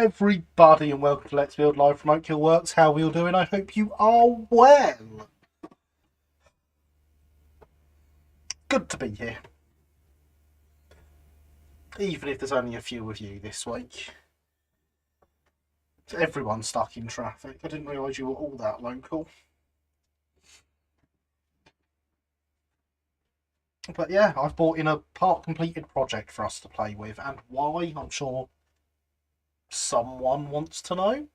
everybody, and welcome to Let's Build Live from Oak Hill Works. How are we all doing? I hope you are well. Good to be here. Even if there's only a few of you this week. Everyone's stuck in traffic. I didn't realise you were all that local. But yeah, I've brought in a part-completed project for us to play with, and why, I'm sure someone wants to know.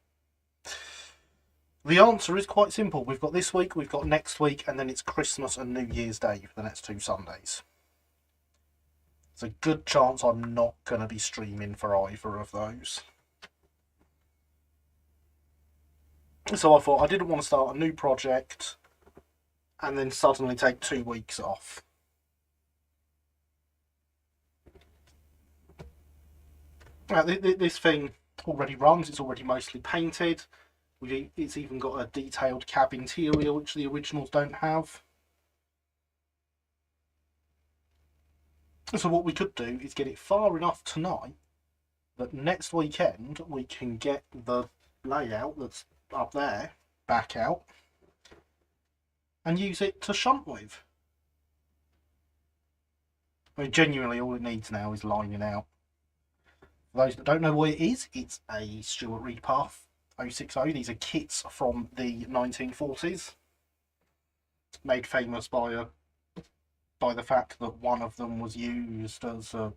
The answer is quite simple. We've got this week, we've got next week, and then it's Christmas and New Year's Day for the next 2 Sundays. There's a good chance I'm not going to be streaming for either of those. So I thought I didn't want to start a new project and then suddenly take 2 weeks off. This thing already runs, it's already mostly painted. It's even got a detailed cab interior, which the originals don't have. So what we could do is get it far enough tonight that next weekend we can get the layout that's up there back out and use it to shunt with. I mean, genuinely all it needs now is lining out. For those that don't know what it is, it's a Stewart Reidpath 060. These are kits from the 1940s, made famous by the fact that one of them was used as a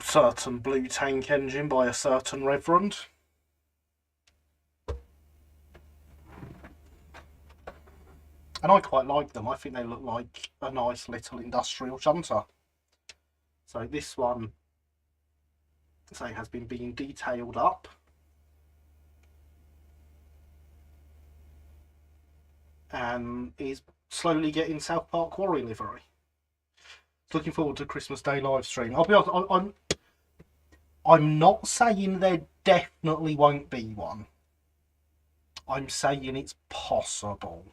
certain blue tank engine by a certain Everone. And I quite like them. I think they look like a nice little industrial shunter. So this one, say, has been being detailed up. And is slowly getting South Park Quarry livery. Looking forward to Christmas Day live stream. I'll be honest, I'm not saying there definitely won't be one. I'm saying it's possible.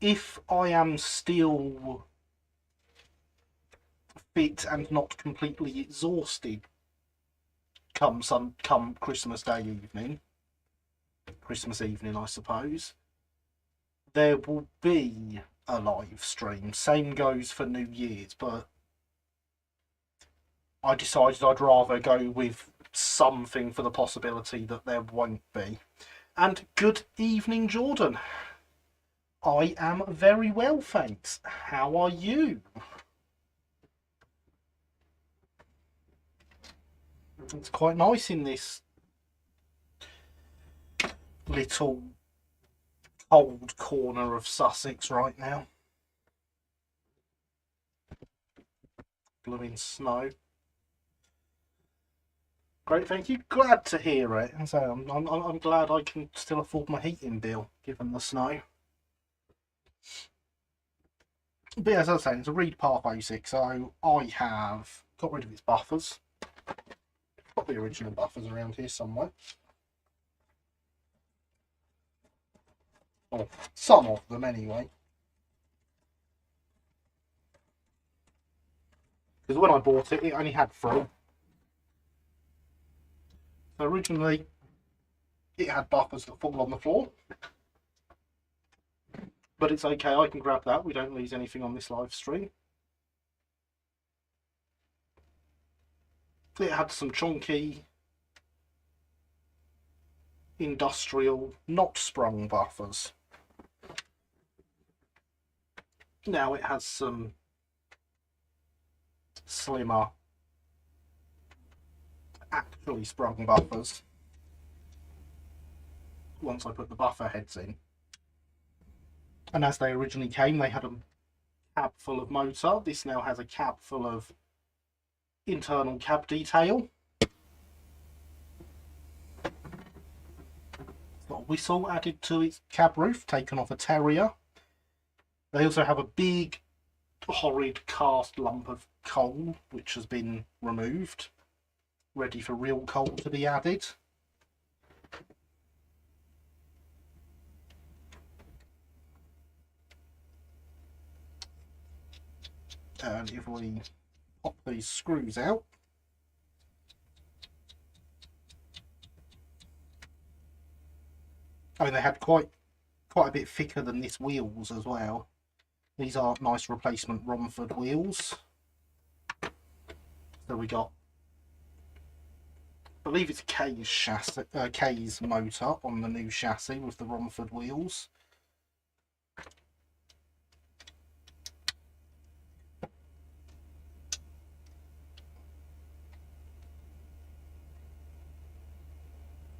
If I am still fit and not completely exhausted come Christmas Day evening, Christmas evening I suppose, there will be a live stream. Same goes for New Year's, but I decided I'd rather go with something for the possibility that there won't be. And good evening, Jordan. I am very well, thanks. How are you? It's quite nice in this little cold corner of Sussex right now. Blooming snow. Great, thank you. Glad to hear it. So I'm glad I can still afford my heating bill given the snow. But yeah, as I was saying, it's a Reidpath 06, so I have got rid of its buffers. Got the original buffers around here somewhere. Or some of them anyway. Because when I bought it, it only had 3. So originally, it had buffers that fall on the floor. But it's okay, I can grab that. We don't lose anything on this live stream. It had some chunky industrial, not sprung buffers. Now it has some slimmer, actually sprung buffers once I put the buffer heads in. And as they originally came, they had a cab full of motor. This now has a cab full of internal cab detail. Got a whistle added to its cab roof, taken off a Terrier. They also have a big, horrid cast lump of coal, which has been removed, ready for real coal to be added. And if we pop these screws out, I mean, they had quite a bit thicker than this wheels as well. These are nice replacement Romford wheels. So we got, I believe it's K's chassis, K's motor on the new chassis with the Romford wheels.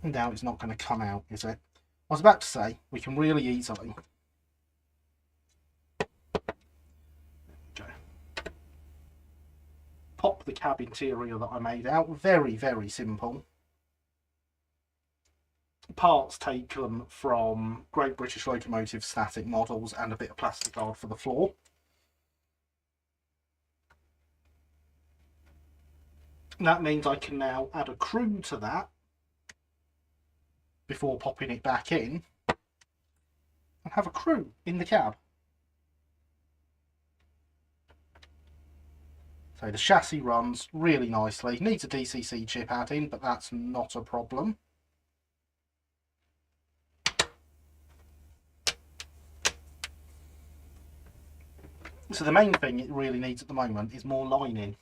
Now it's not going to come out, is it? I was about to say, we can really easily pop the cab interior that I made out. Very, very simple. Parts taken from Great British Locomotive static models and a bit of plastic guard for the floor. That means I can now add a crew to that before popping it back in and have a crew in the cab. So the chassis runs really nicely. Needs a DCC chip add-in, but that's not a problem. So the main thing it really needs at the moment is more lining.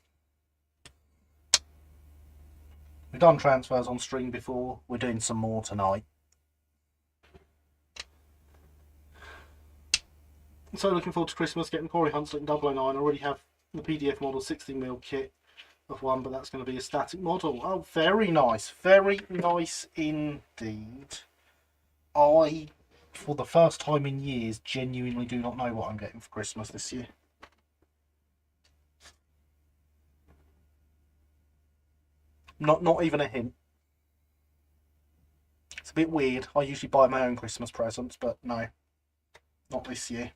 We've done transfers on string before, we're doing some more tonight. So looking forward to Christmas, getting Corey Hunslet in 009. I already have the PDF model 16mm kit of one, but that's going to be a static model. Oh, very nice indeed. I, for the first time in years, genuinely do not know what I'm getting for Christmas this year. Not even a hint. It's a bit weird. I usually buy my own Christmas presents, but no, not this year.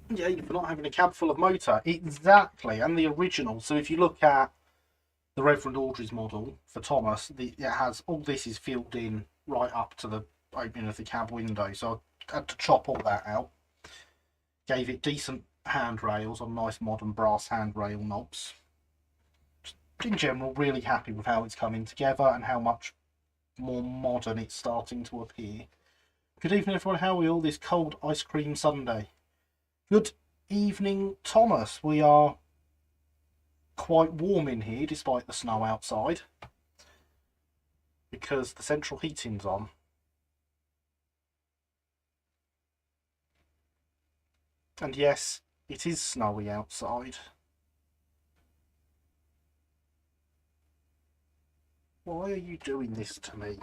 Yeah, for not having a cab full of motor. Exactly, and the original. So if you look at the Reverend Audrey's model for Thomas, it has all this is filled in right up to the opening of the cab window. So I had to chop all that out. Gave it decent handrails on nice modern brass handrail knobs. Just in general, really happy with how it's coming together and how much more modern it's starting to appear. Good evening everyone, how are we all this cold ice cream Sunday? Good evening Thomas, we are quite warm in here despite the snow outside because the central heating's on. And yes, it is snowy outside. Why are you doing this to me?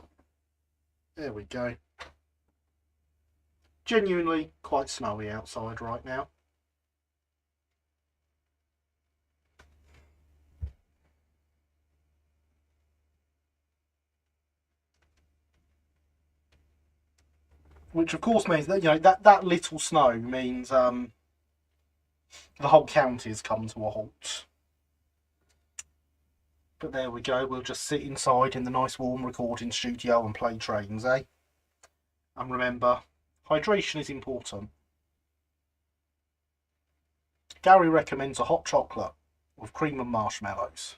There we go. Genuinely quite snowy outside right now. Which of course means that, you know, that little snow means the whole county's come to a halt. But there we go, we'll just sit inside in the nice warm recording studio and play trains, eh? And remember, hydration is important. Gary recommends a hot chocolate with cream and marshmallows.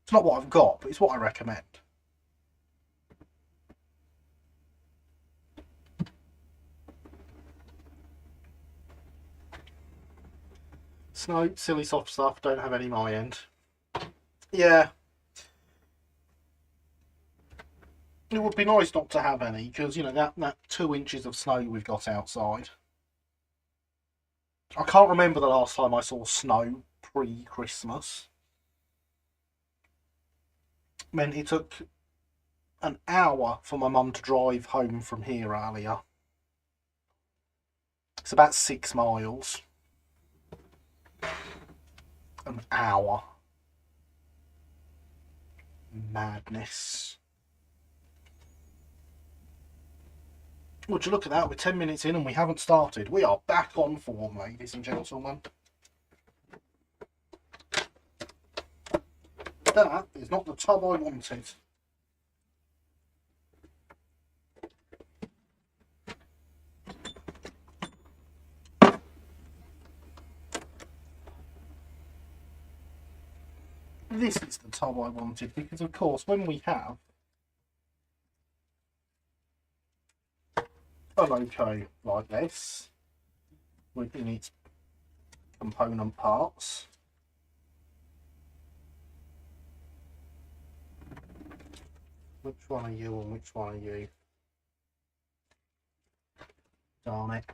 It's not what I've got, but it's what I recommend. Snow, silly soft stuff, don't have any my end. Yeah. It would be nice not to have any, because, you know, that 2 inches of snow we've got outside. I can't remember the last time I saw snow pre-Christmas. Meant it took an hour for my mum to drive home from here earlier. It's about 6 miles. An hour. Madness. Would you look at that, we're 10 minutes in and we haven't started. We are back on form, ladies and gentlemen. That is not the tub I wanted. this is the tub I wanted, because of course when we have a loco like this, within its component parts, which one are you and which one are you? Darn it.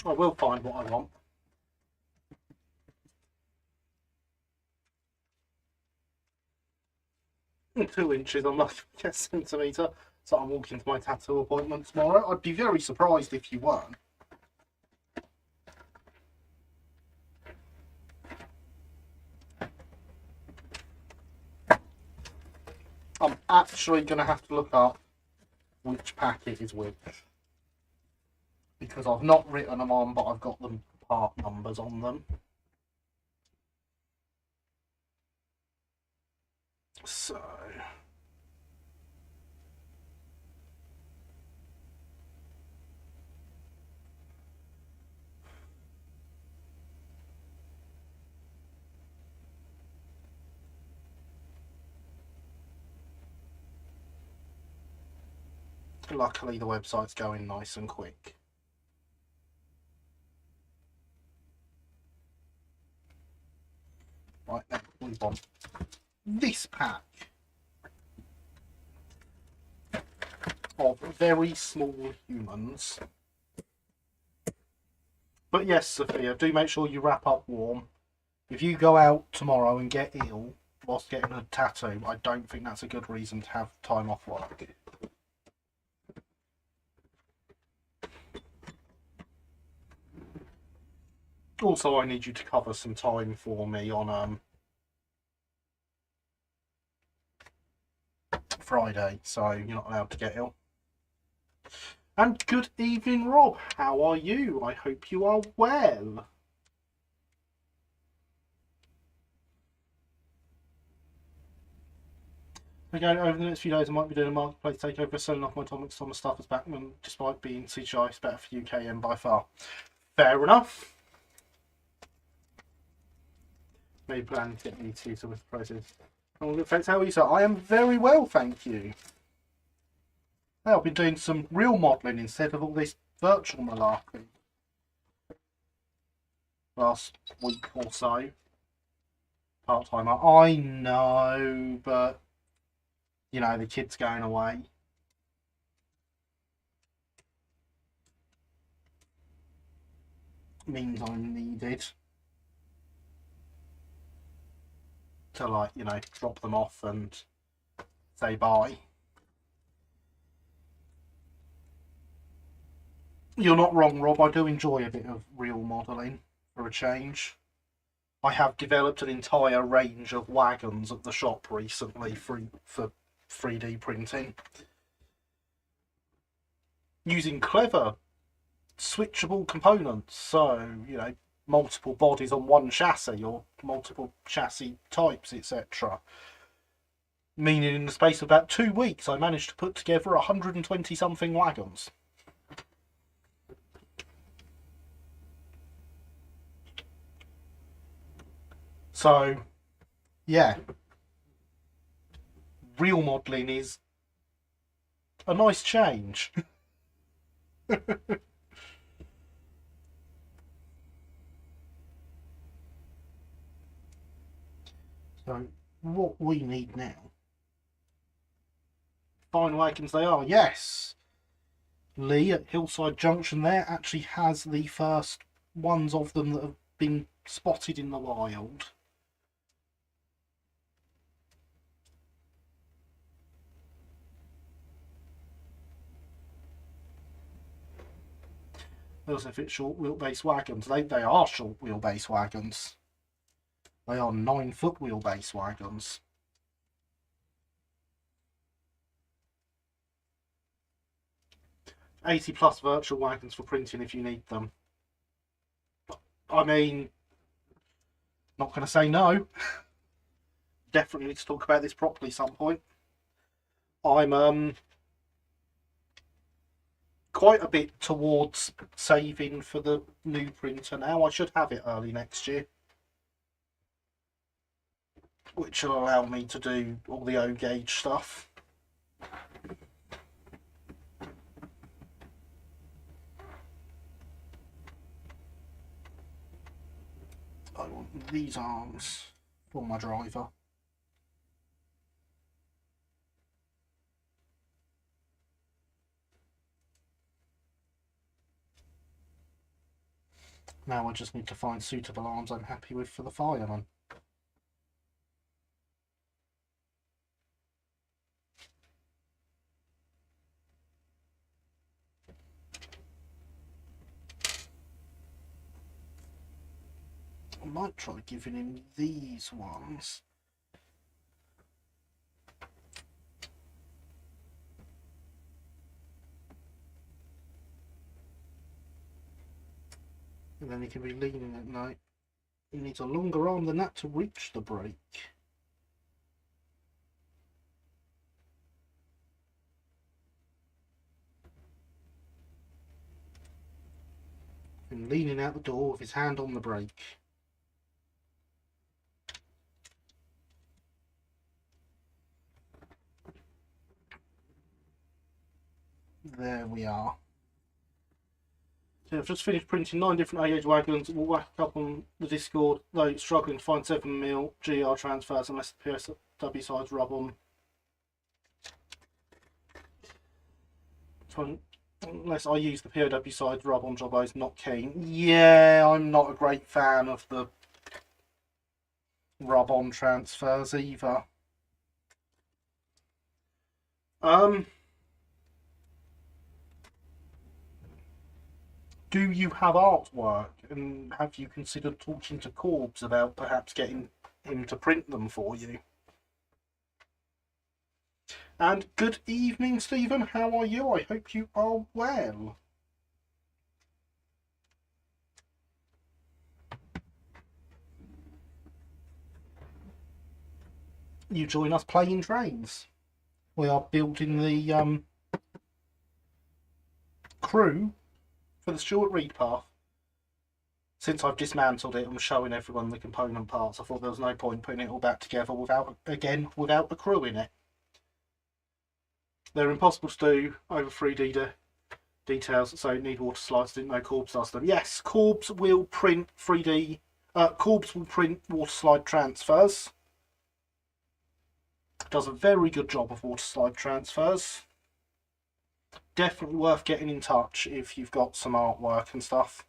I will find what I want. And 2 inches, I'm not a centimetre, so I'm walking to my tattoo appointment tomorrow. I'd be very surprised if you weren't. I'm actually going to have to look up which packet is which, because I've not written them on, but I've got them part numbers on them. So luckily the website's going nice and quick. Right, then we want this pack of very small humans. But yes, Sophia, do make sure you wrap up warm. If you go out tomorrow and get ill whilst getting a tattoo, I don't think that's a good reason to have time off work. Also, I need you to cover some time for me on Friday, so you're not allowed to get ill. And good evening, Rob. How are you? I hope you are well. Again, over the next few days, I might be doing a marketplace takeover, selling off my Thomas stuff as Backman, despite being CGI. It's better for UKM by far. Fair enough. Maybe plan to get me to some of the prices. Oh, good, thanks. How are you, sir? I am very well, thank you. I've been doing some real modelling instead of all this virtual malarkey last week or so. Part-timer. I know, but you know, the kid's going away. Means I'm needed to, like, you know, drop them off and say bye. You're not wrong, Rob. I do enjoy a bit of real modelling for a change. I have developed an entire range of wagons at the shop recently for 3D printing. Using clever, switchable components. So, you know, multiple bodies on one chassis or multiple chassis types, etc. Meaning in the space of about 2 weeks, I managed to put together 120 something wagons. So, yeah, real modelling is a nice change. So, what we need now. Fine wagons they are, yes. Lee at Hillside Junction there actually has the first ones of them that have been spotted in the wild. They also fit short wheelbase wagons. They are short wheelbase wagons. They are 9-foot wheelbase wagons. +80 virtual wagons for printing if you need them. I mean, not going to say no. definitely need to talk about this properly some point. I'm quite a bit towards saving for the new printer now. I should have it early next year, which will allow me to do all the O-gauge stuff. I want these arms for my driver. Now I just need to find suitable arms I'm happy with for the fireman. I might try giving him these ones. And then he can be leaning at night. He needs a longer arm than that to reach the brake. And leaning out the door with his hand on the brake. There we are. So I've just finished printing 9 different A-gauge wagons. We'll whack up on the Discord, though struggling to find 7mm GR transfers unless the PSW sides rub on. Unless I use the POW sides rub on jobos, not keen. Yeah, I'm not a great fan of the rub on transfers either. Do you have artwork, and have you considered talking to Corbs about perhaps getting him to print them for you? And good evening, Stephen. How are you? I hope you are well. You join us playing trains. We are building the crew for the Stewart Reidpath. Since I've dismantled it and showing everyone the component parts, I thought there was no point putting it all back together without a crew in it. They're impossible to do over 3D details, so need water slides. Didn't know Corbs does them. Yes, Corbs will print 3D. Corbs will print water slide transfers. Does a very good job of water slide transfers. Definitely worth getting in touch if you've got some artwork and stuff.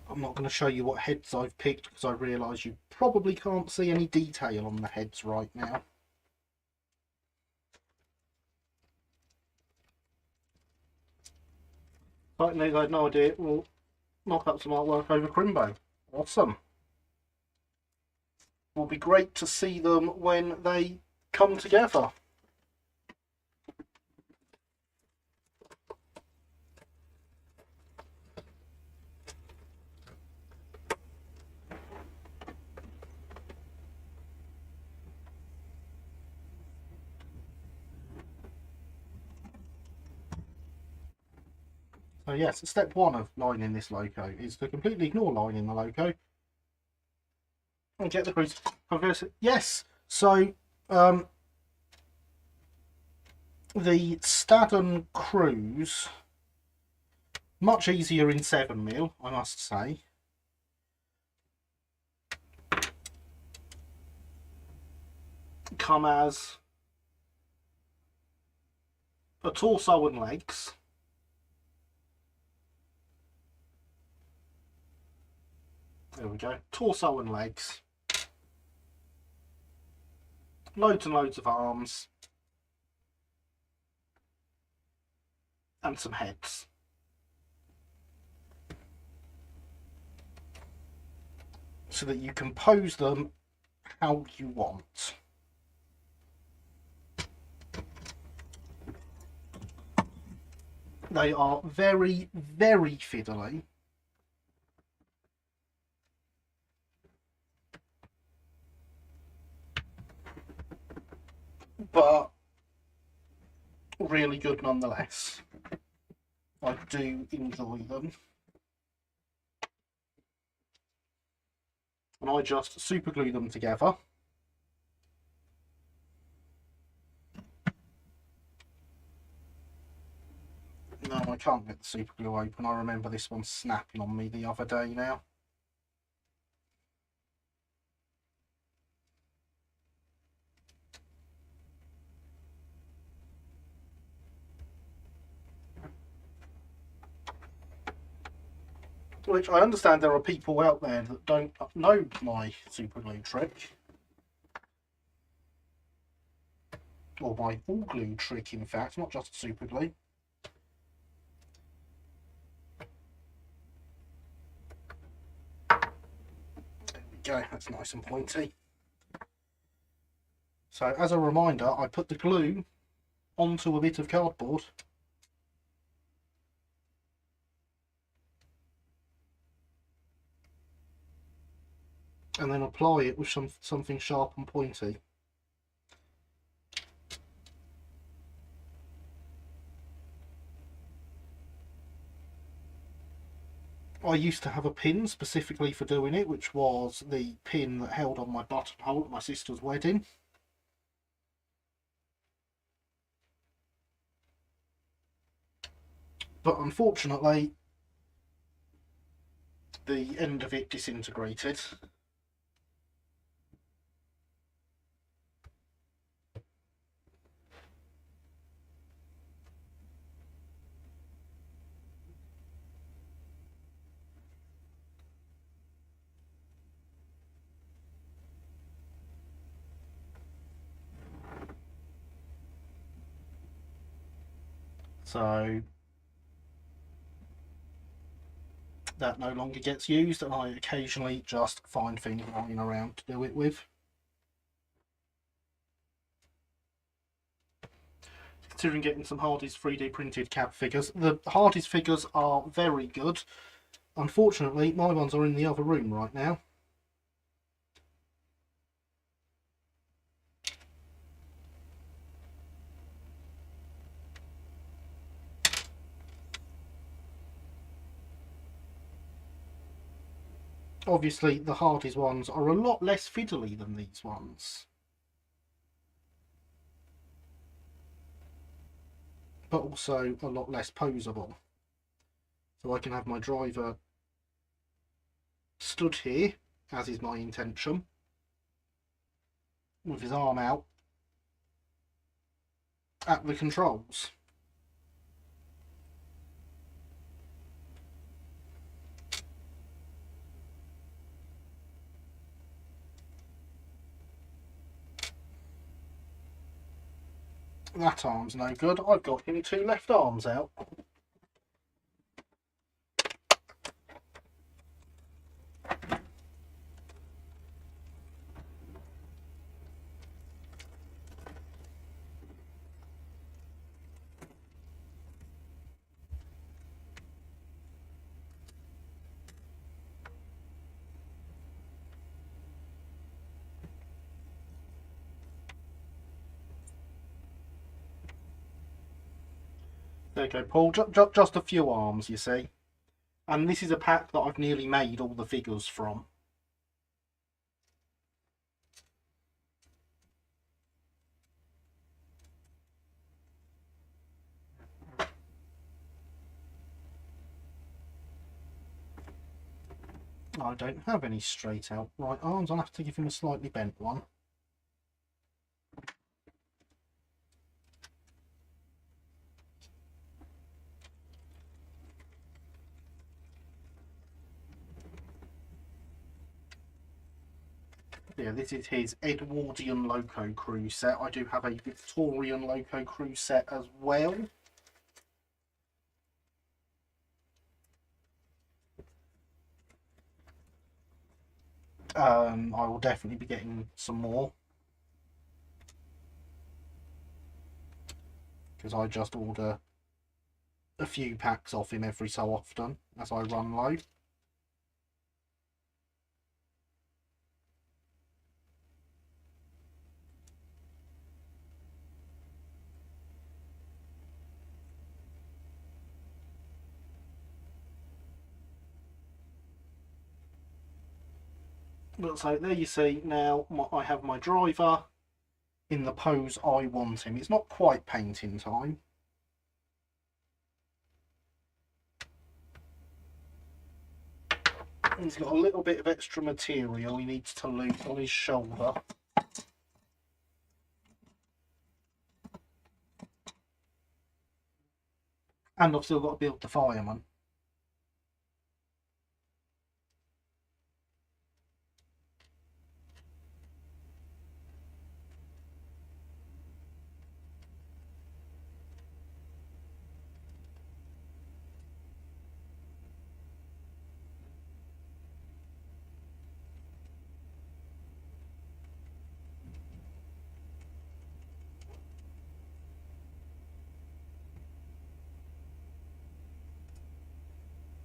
I'm not going to show you what heads I've picked because I realise you probably can't see any detail on the heads right now. Like I had no idea. We'll knock up some artwork over Crimbo. Awesome. Will be great to see them when they come together. So yes, step 1 of lining this loco is to completely ignore lining the loco and get the crews. Yes, so the Staden crews, much easier in 7mm, I must say. Come as a torso and legs. There we go. Torso and legs. Loads and loads of arms. And some heads. so that you can pose them how you want. They are very, very fiddly. But really good nonetheless. I do enjoy them. And I just super glue them together. No, I can't get the super glue open. I remember this one snapping on me the other day now. Which I understand there are people out there that don't know my super glue trick. Or my all glue trick, in fact, not just super glue. There we go, that's nice and pointy. So as a reminder, I put the glue onto a bit of cardboard. And then apply it with something sharp and pointy. I used to have a pin specifically for doing it, which was the pin that held on my buttonhole at my sister's wedding. But unfortunately, the end of it disintegrated. So that no longer gets used, and I occasionally just find things lying around to do it with. Considering getting some Hardy's 3D printed cab figures. The Hardy's figures are very good. Unfortunately, my ones are in the other room right now. Obviously, the Hardy's ones are a lot less fiddly than these ones. But also a lot less poseable. So I can have my driver stood here, as is my intention, with his arm out at the controls. That arm's no good. I've got him two left arms out. There you go, Paul. Just a few arms, you see. And this is a pack that I've nearly made all the figures from. I don't have any straight out right arms. I'll have to give him a slightly bent one. Yeah, this is his Edwardian Loco Crew set. I do have a Victorian Loco Crew set as well. I will definitely be getting some more, because I just order a few packs off him every so often as I run low. But so there you see, now I have my driver in the pose I want him. It's not quite painting time. He's got a little bit of extra material he needs to lose on his shoulder. And I've still got to build the fireman.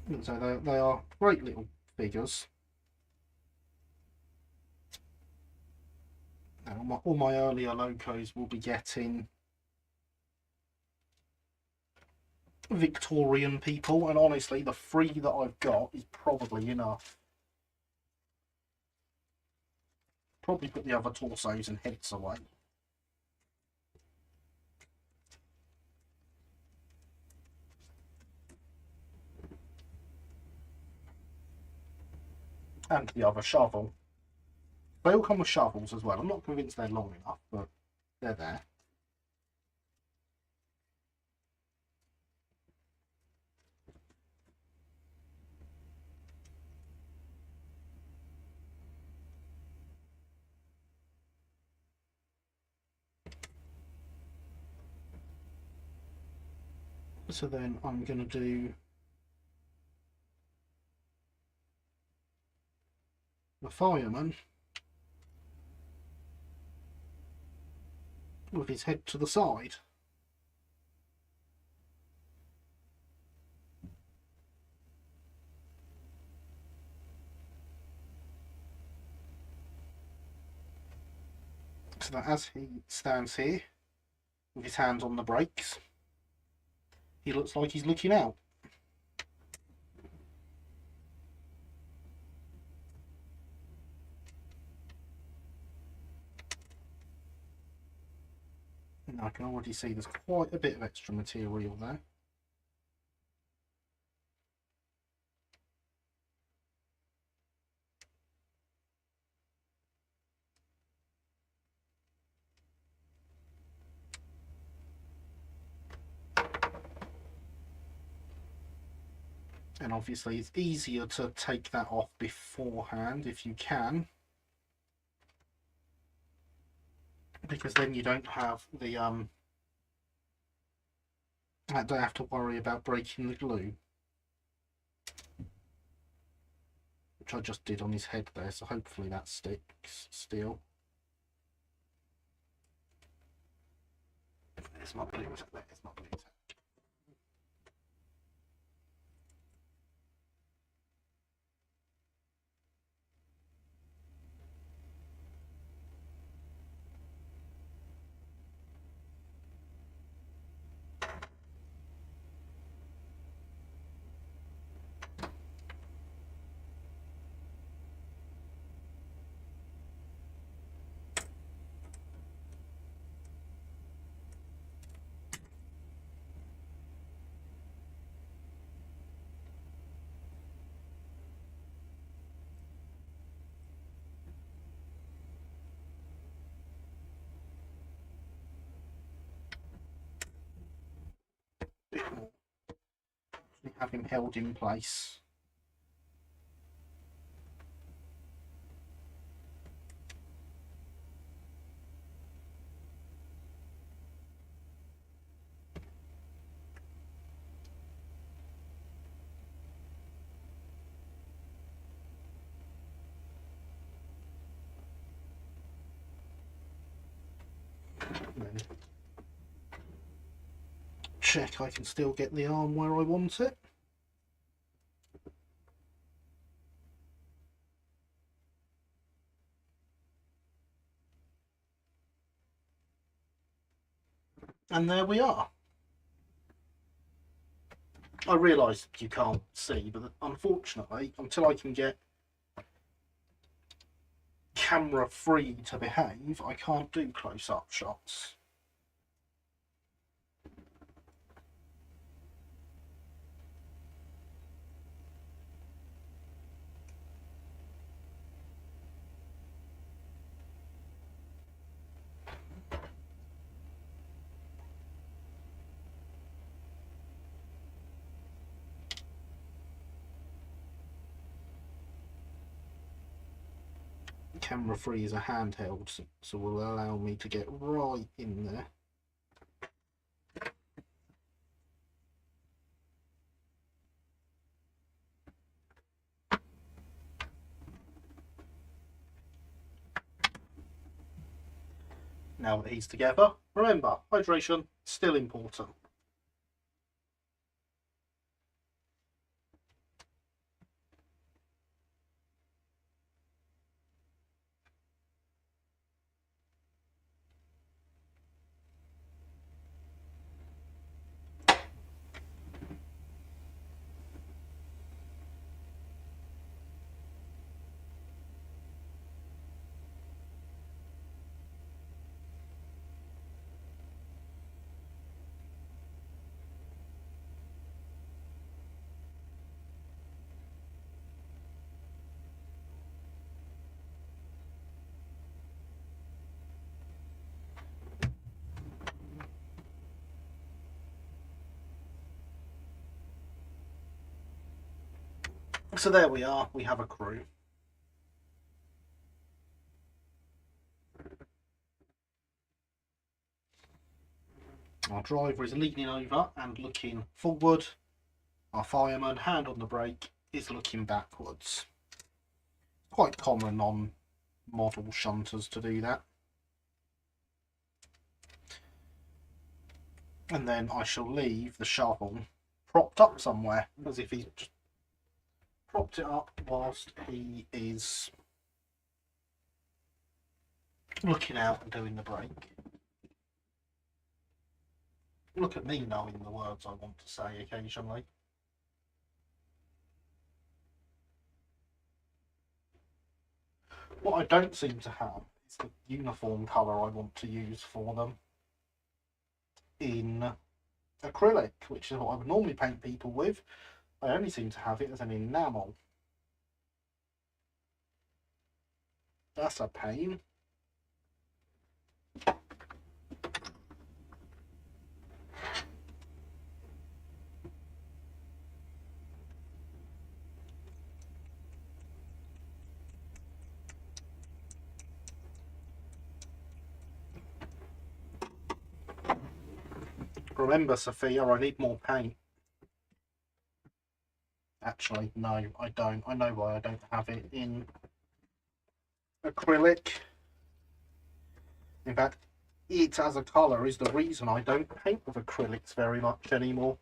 And so they are great little figures. Now, all my earlier locos will be getting Victorian people, and honestly the 3 that I've got is probably enough. Probably put the other torsos and heads away. And the other shovel. They all come with shovels as well. I'm not convinced they're long enough, but they're there. So then I'm going to do the fireman with his head to the side. So that as he stands here with his hands on the brakes, he looks like he's looking out. And I can already see there's quite a bit of extra material there. And obviously it's easier to take that off beforehand if you can, because then you don't have the I don't have to worry about breaking the glue, which I just did on his head there, so hopefully that sticks still. There's my glue, there's my glue. Have him held in place. then check I can still get the arm where I want it. And there we are. I realise you can't see, but unfortunately, until I can get camera free to behave, I can't do close-up shots. Camera free is a handheld, so will allow me to get right in there. Now that he's together, remember, hydration, still important. So there we are, we have a crew. Our driver is leaning over and looking forward. Our fireman, hand on the brake, is looking backwards. Quite common on model shunters to do that. And then I shall leave the shovel propped up somewhere, as if he's just propped it up whilst he is looking out and doing the brake. Look at me knowing the words I want to say occasionally. What I don't seem to have is the uniform colour I want to use for them in acrylic, which is what I would normally paint people with. I only seem to have it as an enamel. That's a pain. Remember, Sophia, I need more paint. Actually, no, I don't. I know why I don't have it in acrylic. In fact, it as a colour is the reason I don't paint with acrylics very much anymore.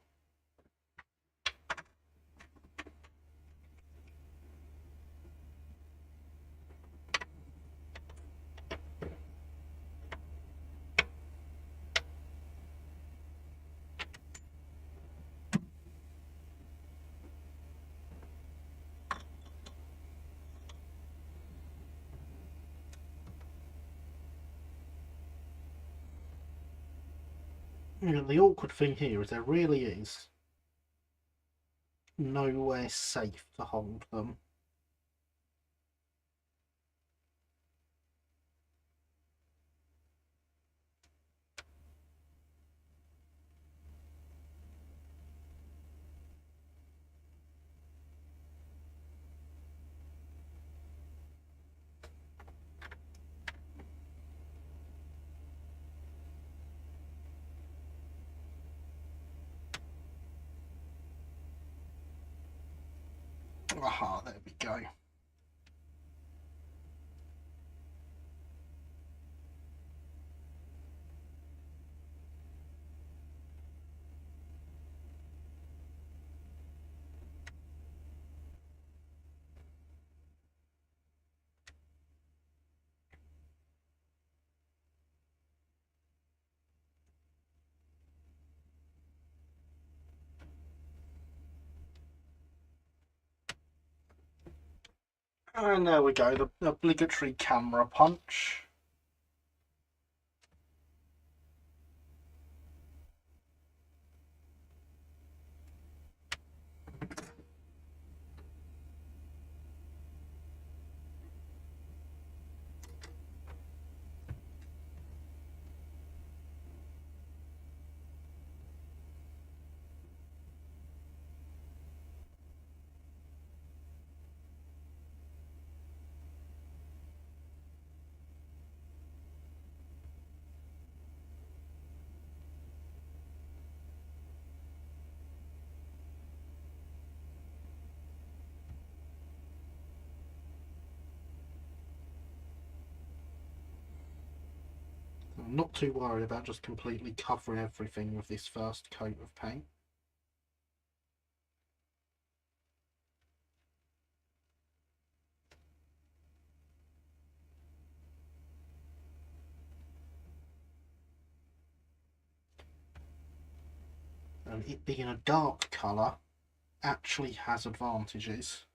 And the awkward thing here is there really is nowhere safe to hold them. Aha, there we go. And there we go, the obligatory camera punch. I'm not too worried about just completely covering everything with this first coat of paint. And it being a dark colour actually has advantages.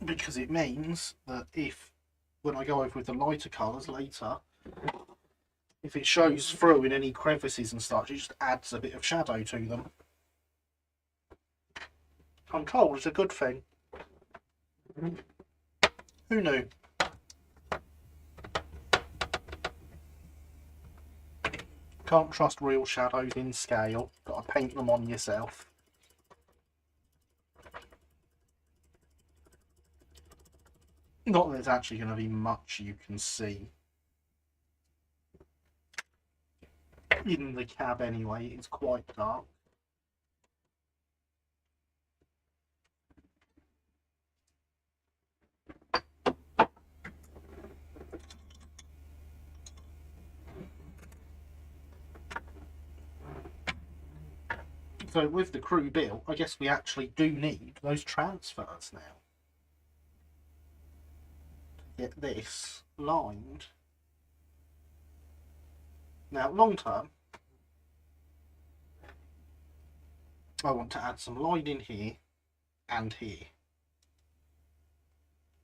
Because it means that when I go over with the lighter colours later, if it shows through in any crevices and such, it just adds a bit of shadow to them. I'm told it's a good thing. Who knew? Can't trust real shadows in scale. Got to paint them on yourself. Not that there's actually going to be much you can see in the cab anyway. It's quite dark. So with the crew built, I guess we actually do need those transfers now. Get this lined. Now, long term, I want to add some line in here and here,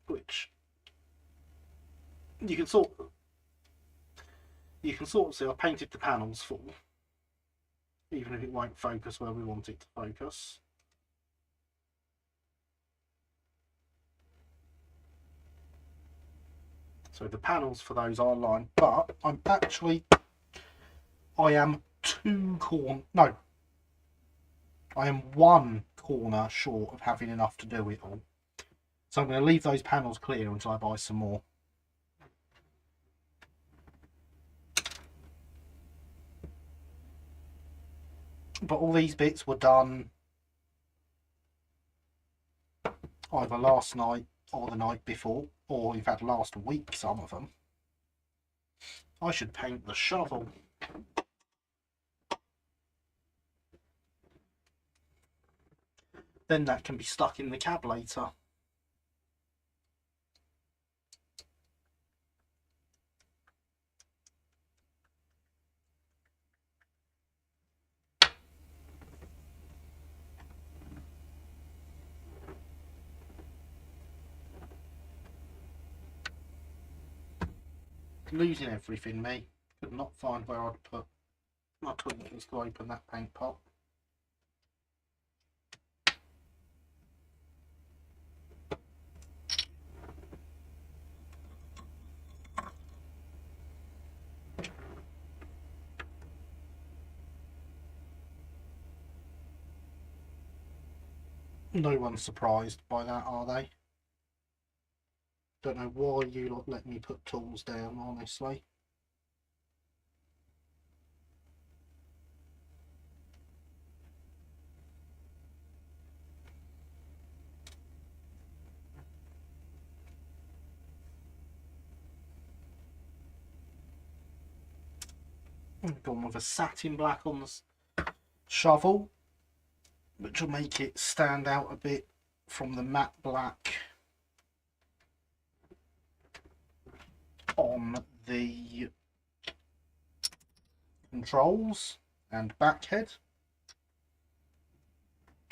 which you can sort of see. I painted the panels full, even if it won't focus where we want it to focus. So the panels for those are lined, but I am one corner short of having enough to do it all. So I'm going to leave those panels clear until I buy some more. But all these bits were done either last night or the night before, or in fact last week, some of them. I should paint the shovel. Then that can be stuck in the cab later. Losing everything, me. Could not find where I'd put my tweezers to open that paint pot. No one's surprised by that, are they? Don't know why you lot let me put tools down, honestly. I've gone with a satin black on the shovel, which will make it stand out a bit from the matte black on the controls and backhead.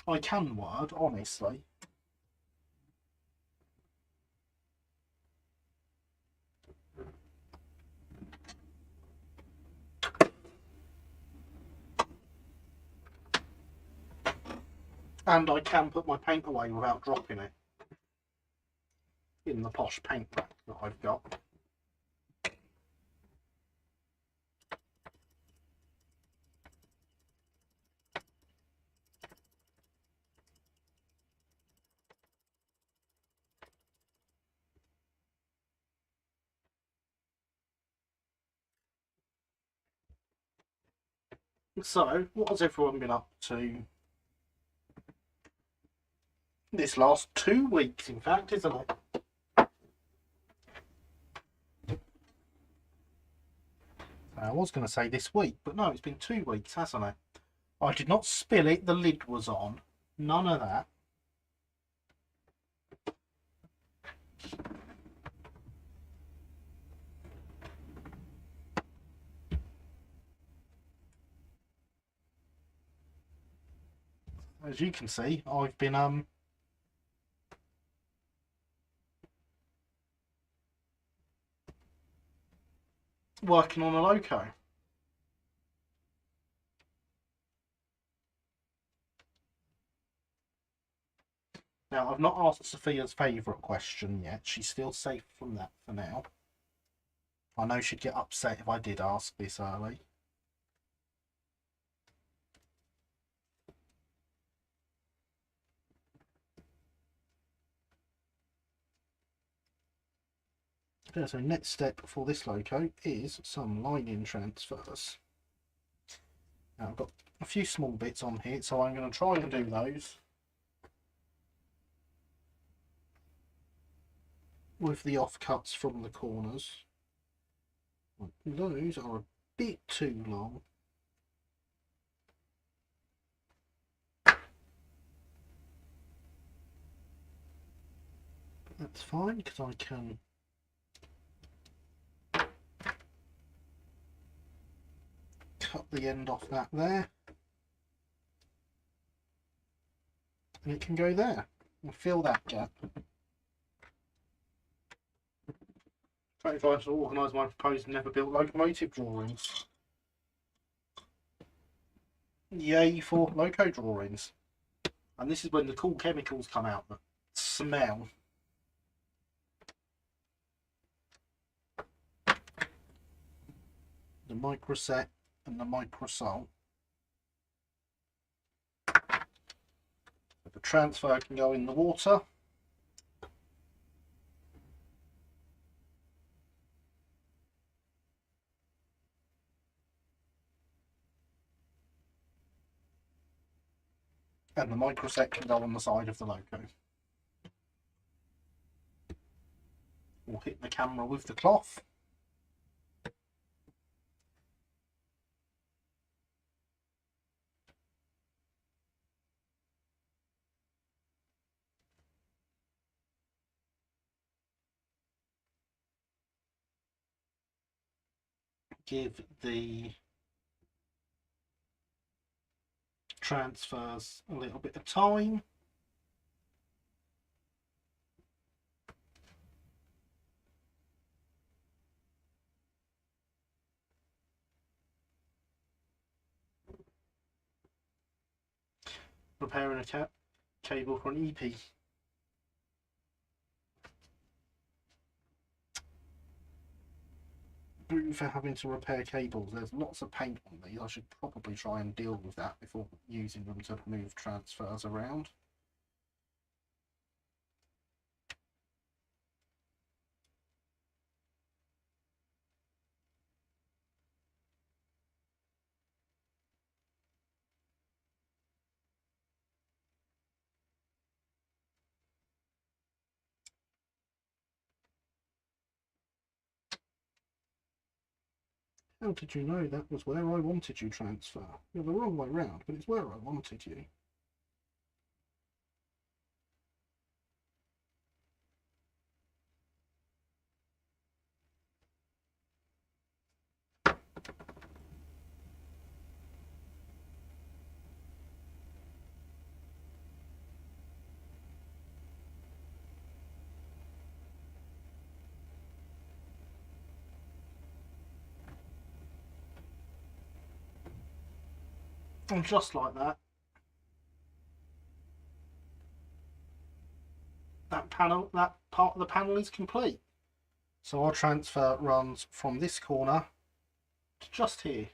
I can word, honestly. And I can put my paint away without dropping it in the posh paint rack that I've got. So, what has everyone been up to this last 2 weeks, in fact, isn't it? I was going to say this week, but no, it's been 2 weeks, hasn't it? I did not spill it, the lid was on. None of that. As you can see, I've been working on a loco. Now, I've not asked Sophia's favourite question yet. She's still safe from that for now. I know she'd get upset if I did ask this early. Yeah, so next step for this loco is some line-in transfers. Now, I've got a few small bits on here, so I'm going to try and do those with the offcuts from the corners. Those are a bit too long. But that's fine, because I can cut the end off that there. And it can go there. And fill that gap. Trying to organise my proposed never-built locomotive drawings. Yay for loco drawings. And this is when the cool chemicals come out that smell. The microset and the microsol. The transfer can go in the water. And the microset can go on the side of the loco. We'll hit the camera with the cloth. Give the transfers a little bit of time. Preparing a cable for an EP. For having to repair cables, there's lots of paint on these. I should probably try and deal with that before using them to move transfers around. How did you know that was where I wanted you transfer? You're the wrong way round, but it's where I wanted you. And just like that, that part of the panel is complete. So our transfer runs from this corner to just here.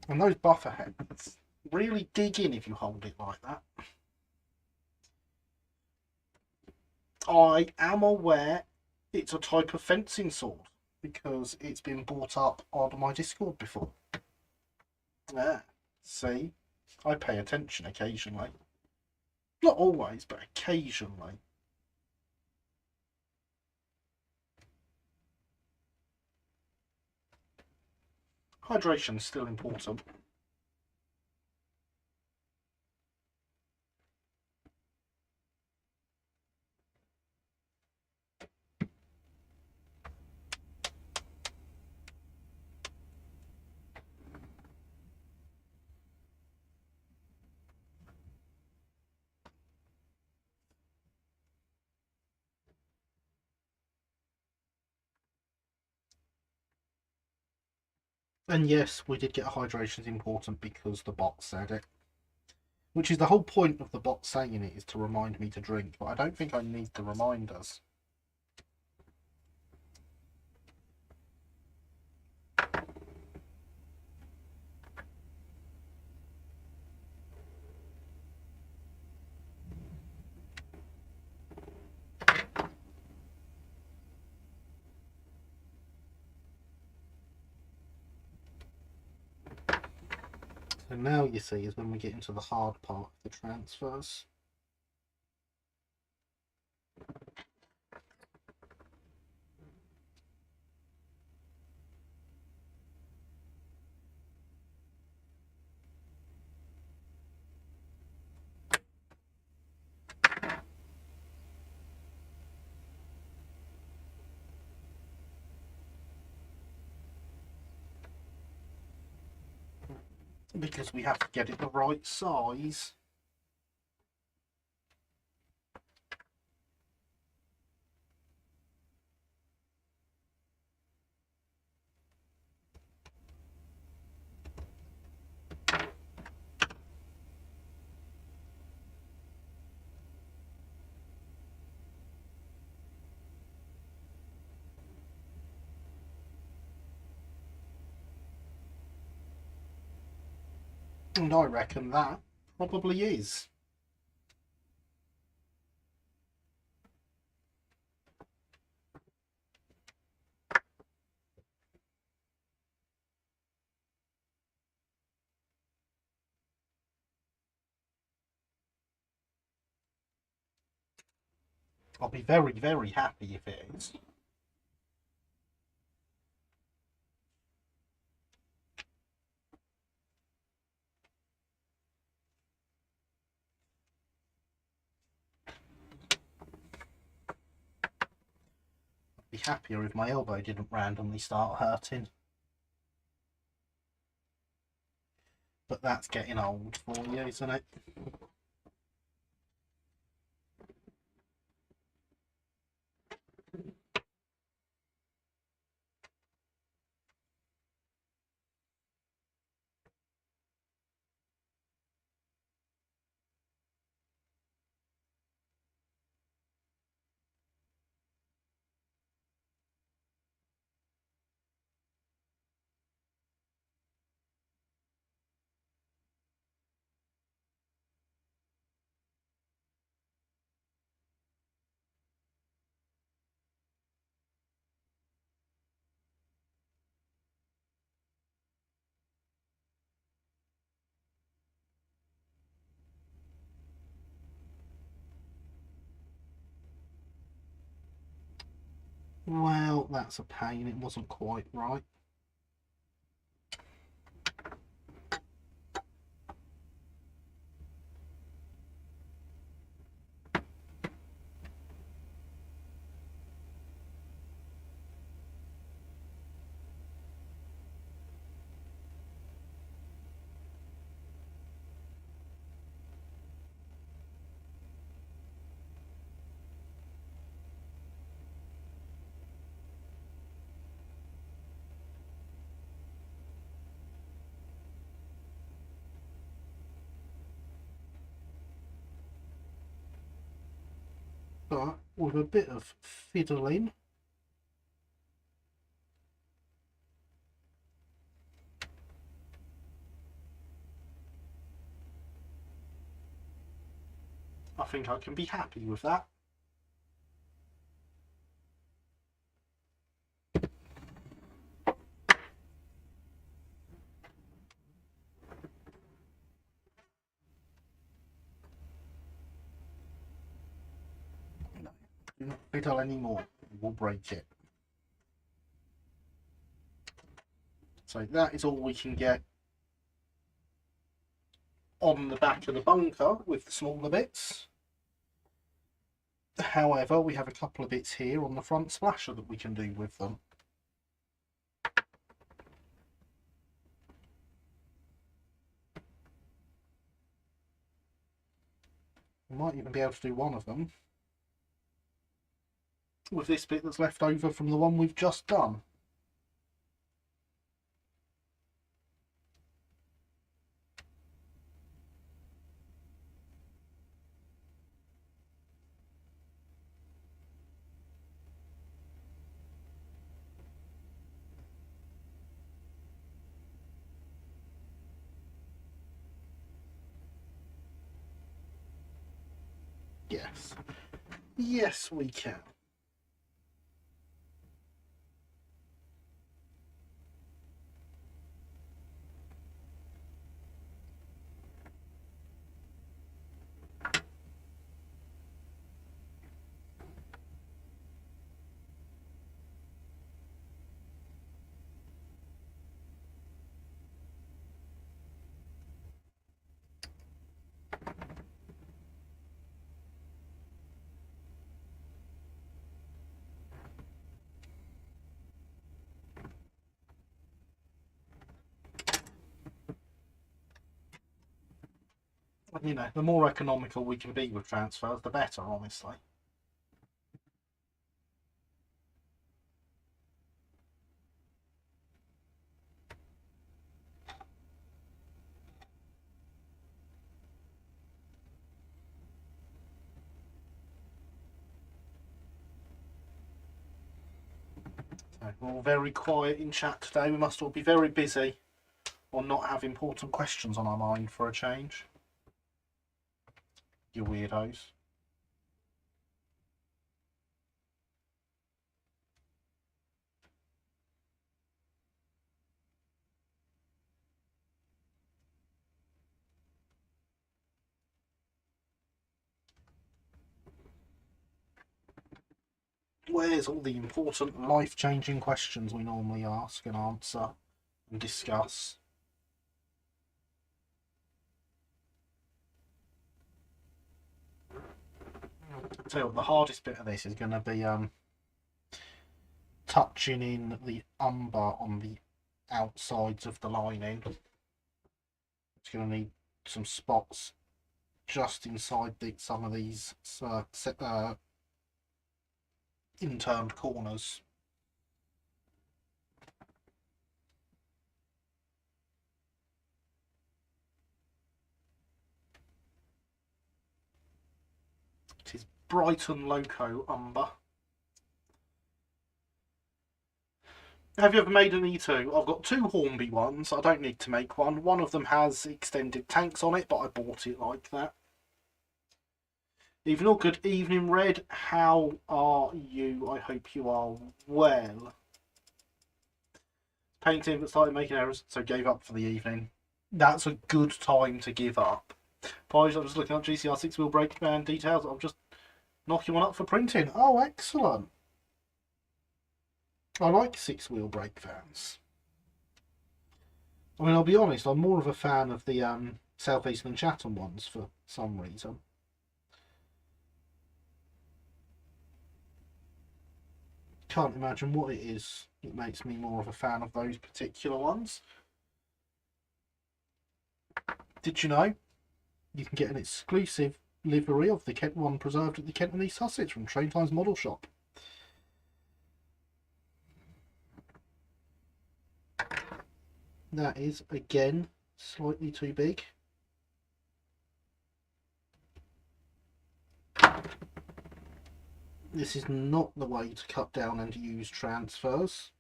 And those buffer heads really dig in if you hold it like that. I am aware it's a type of fencing sword because it's been brought up on my Discord before. Yeah, see, I pay attention occasionally. Not always, but occasionally. Hydration is still important. And yes, we did get hydration is important because the bot said it. Which is the whole point of the bot saying it, is to remind me to drink, but I don't think I need the reminders. So now you see is when we get into the hard part of the transfers. Because we have to get it the right size. And I reckon that probably is. I'll be very, very happy if it is. I'd be happier if my elbow didn't randomly start hurting. But that's getting old for you, isn't it? Well, that's a pain. It wasn't quite right. but with a bit of fiddling, I think I can be happy with that. No, do not fiddle anymore, we'll break it. So that is all we can get on the back of the bunker with the smaller bits. However, we have a couple of bits here on the front splasher that we can do with them. We might even be able to do one of them with this bit that's left over from the one we've just done. Yes. Yes, we can. You know, the more economical we can be with transfers, the better, honestly. So we're all very quiet in chat today. We must all be very busy or not have important questions on our mind for a change. You weirdos. Where's all the important life-changing questions we normally ask and answer and discuss? I'll tell you what, the hardest bit of this is going to be touching in the umber on the outsides of the lining. It's going to need some spots just inside some of these interned corners. It is Brighton Loco umber. Have you ever made an E2? I've got two Hornby ones. I don't need to make one. One of them has extended tanks on it, but I bought it like that. Evening all, good evening, Red. How are you? I hope you are well. Painting, but started making errors, so gave up for the evening. That's a good time to give up. Apologies, I'm just looking up GCR 6-wheel brake van details. I'm just knocking one up for printing. Oh, excellent. I like 6-wheel brake vans. I mean, I'll be honest, I'm more of a fan of the South Eastern Chatham ones for some reason. Can't imagine what it is that makes me more of a fan of those particular ones. Did you know you can get an exclusive livery of the Kent one preserved at the Kent and East Sussex from Train Times Model Shop? That is, again, slightly too big. This is not the way to cut down and use transfers.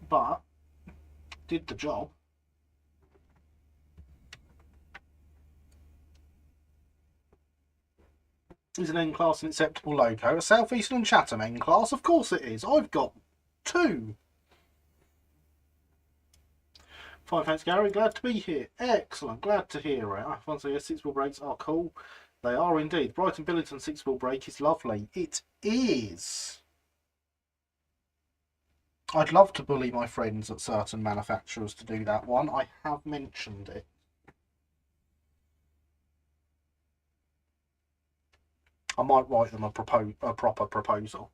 But did the job. Is an N-class an acceptable loco? A Southeastern and Chatham N-class? Of course it is. I've got 2. 5 thanks, Gary. Glad to be here. Excellent. Glad to hear it. Once again, 6-wheel brakes are cool. They are indeed. Brighton Billington 6-wheel brake is lovely. It is. I'd love to bully my friends at certain manufacturers to do that one. I have mentioned it. I might write them a proper proposal.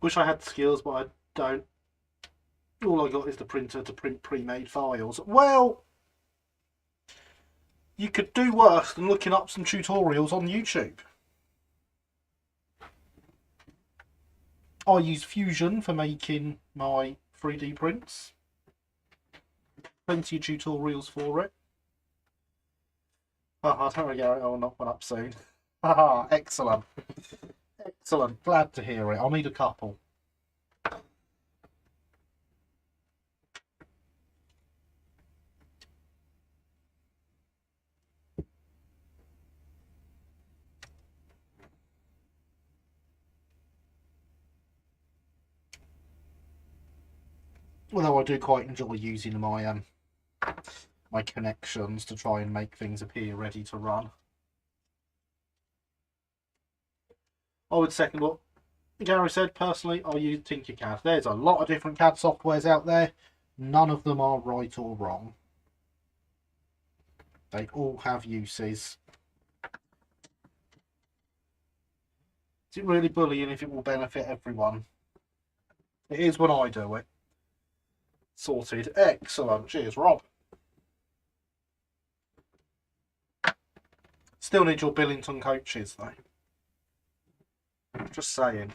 Wish I had the skills, but I don't. All I got is the printer to print pre-made files. Well, you could do worse than looking up some tutorials on YouTube. I use Fusion for making my 3D prints. Plenty of tutorials for it. Haha, don't worry, Gary, I will knock one up soon. Haha, excellent. Excellent. Glad to hear it. I'll need a couple. Although I do quite enjoy using my my connections to try and make things appear ready to run. I would second what Gary said. Personally, I use Tinkercad. There's a lot of different CAD softwares out there. None of them are right or wrong. They all have uses. Is it really bullying if it will benefit everyone? It is when I do it. Sorted. Excellent. Cheers, Rob. Still need your Billington coaches, though. Just saying.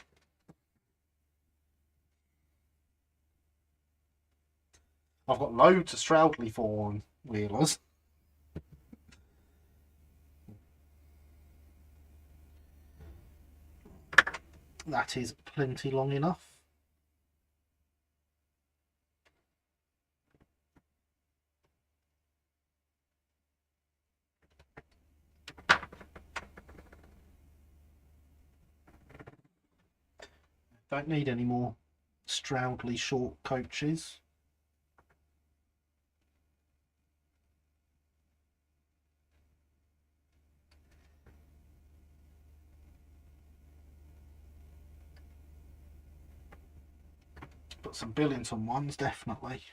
I've got loads of Stroudley four-wheelers. That is plenty long enough. Don't need any more Stroudley short coaches. But some Billington ones, definitely.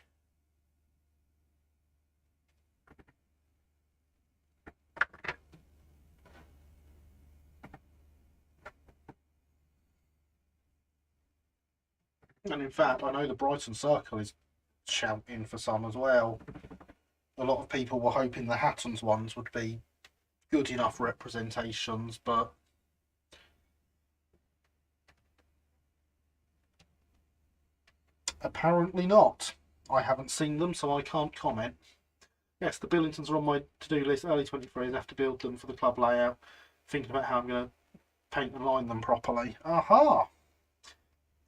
And in fact, I know the Brighton Circle is shouting for some as well. A lot of people were hoping the Hattons ones would be good enough representations, but apparently not. I haven't seen them, so I can't comment. Yes, the Billingtons are on my to-do list. Early 23s, I have to build them for the club layout. Thinking about how I'm going to paint and line them properly. Aha!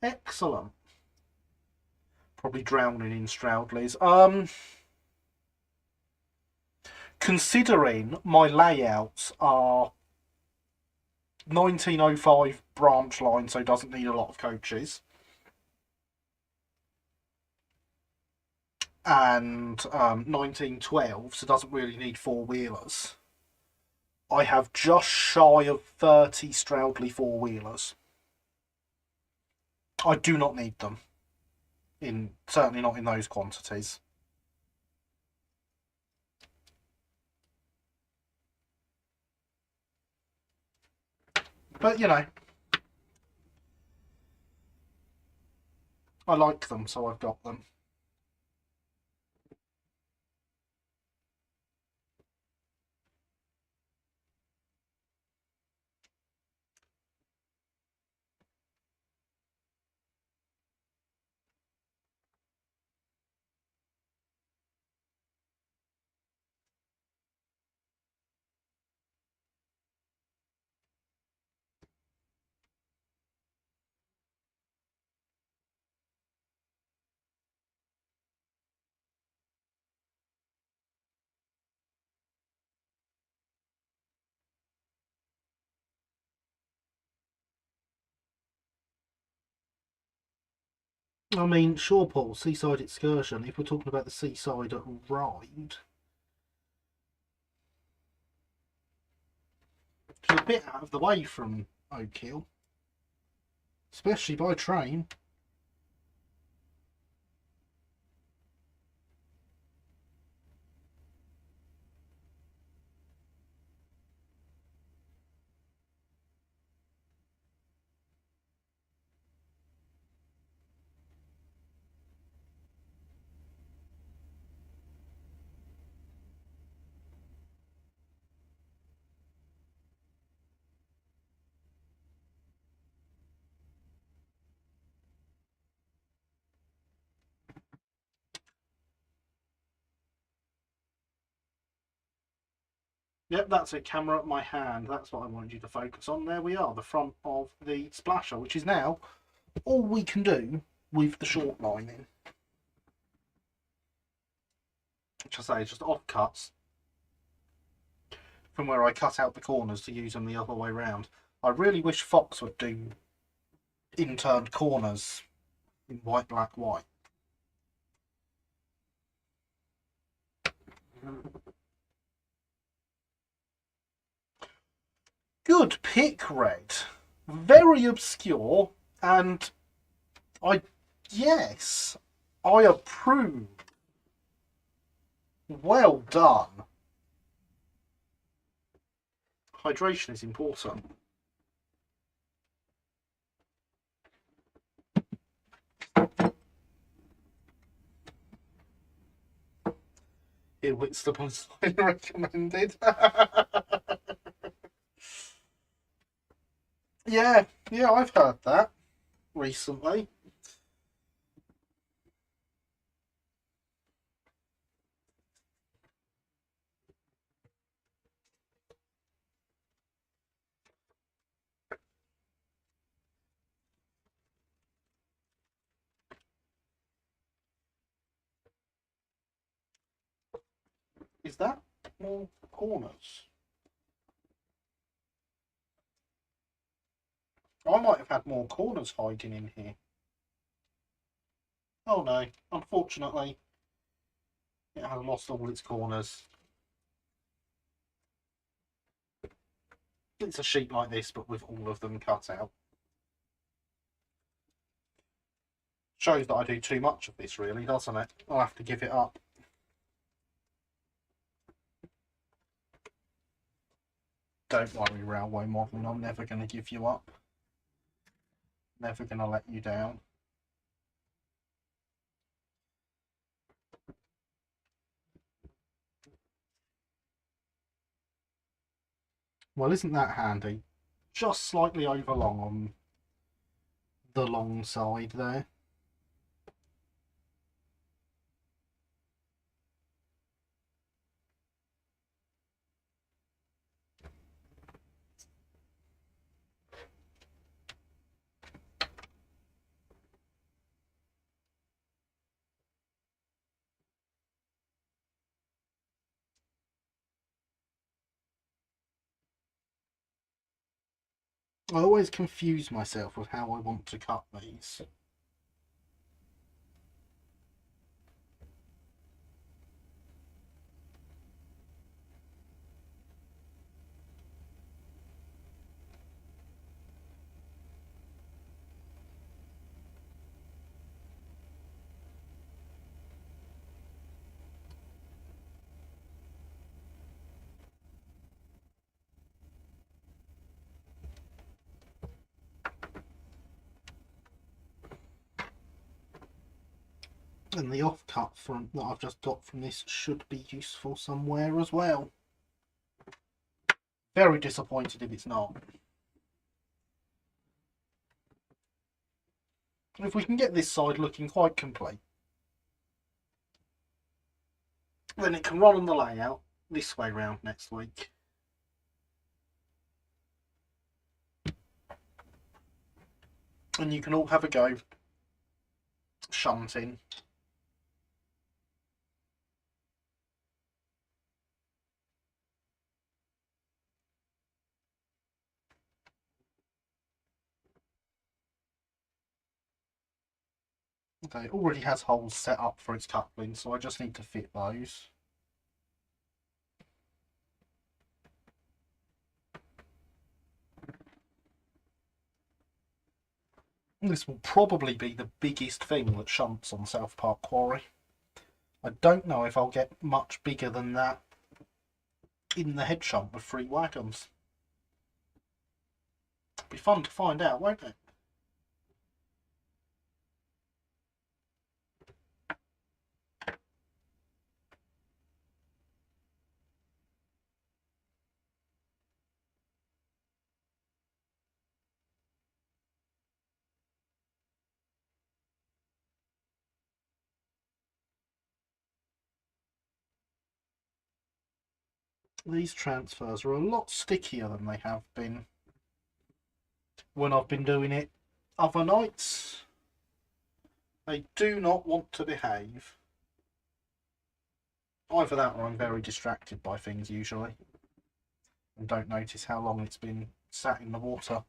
Excellent. Probably drowning in Stroudleys. Considering my layouts are 1905 branch line, so doesn't need a lot of coaches, and 1912, so doesn't really need four-wheelers, I have just shy of 30 Stroudley four-wheelers. I do not need them. Certainly not in those quantities. But, you know, I like them, so I've got them. I mean, sure, Paul, seaside excursion, if we're talking about the seaside ride, it's a bit out of the way from Oak Hill, especially by train. Yep, that's a camera at my hand. That's what I wanted you to focus on. There we are, the front of the splasher, which is now all we can do with the short lining. Which I say is just offcuts from where I cut out the corners to use them the other way round. I really wish Fox would do interned corners in white, black, white. Good pick, Red. Very obscure, and yes, I approve. Well done. Hydration is important. Here, Whitstable sign recommended. Yeah, I've heard that recently. Is that more corners? I might have had more corners hiding in here. Oh no, unfortunately, it has lost all its corners. It's a sheet like this, but with all of them cut out. Shows that I do too much of this, really, doesn't it? I'll have to give it up. Don't worry, Railway Modern, I'm never going to give you up. Never going to let you down. Well, isn't that handy? Just slightly over long on the long side there. I always confuse myself with how I want to cut these. And the offcut front that I've just got from this should be useful somewhere as well. Very disappointed if it's not. If we can get this side looking quite complete, then it can run on the layout this way round next week. And you can all have a go shunting. Okay, it already has holes set up for its coupling, so I just need to fit those. This will probably be the biggest thing that shunts on South Park Quarry. I don't know if I'll get much bigger than that in the head shunt with 3 wagons. Be fun to find out, won't it? These transfers are a lot stickier than they have been when I've been doing it other nights. They do not want to behave. Either that or I'm very distracted by things usually and don't notice how long it's been sat in the water.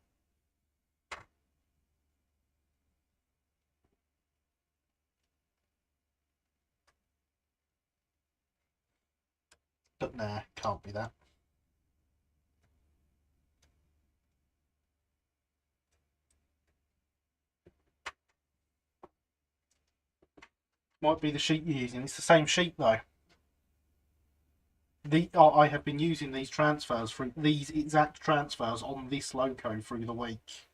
But nah, can't be that. Might be the sheet you're using. It's the same sheet though. I have been using these transfers through these exact transfers on this loco through the week.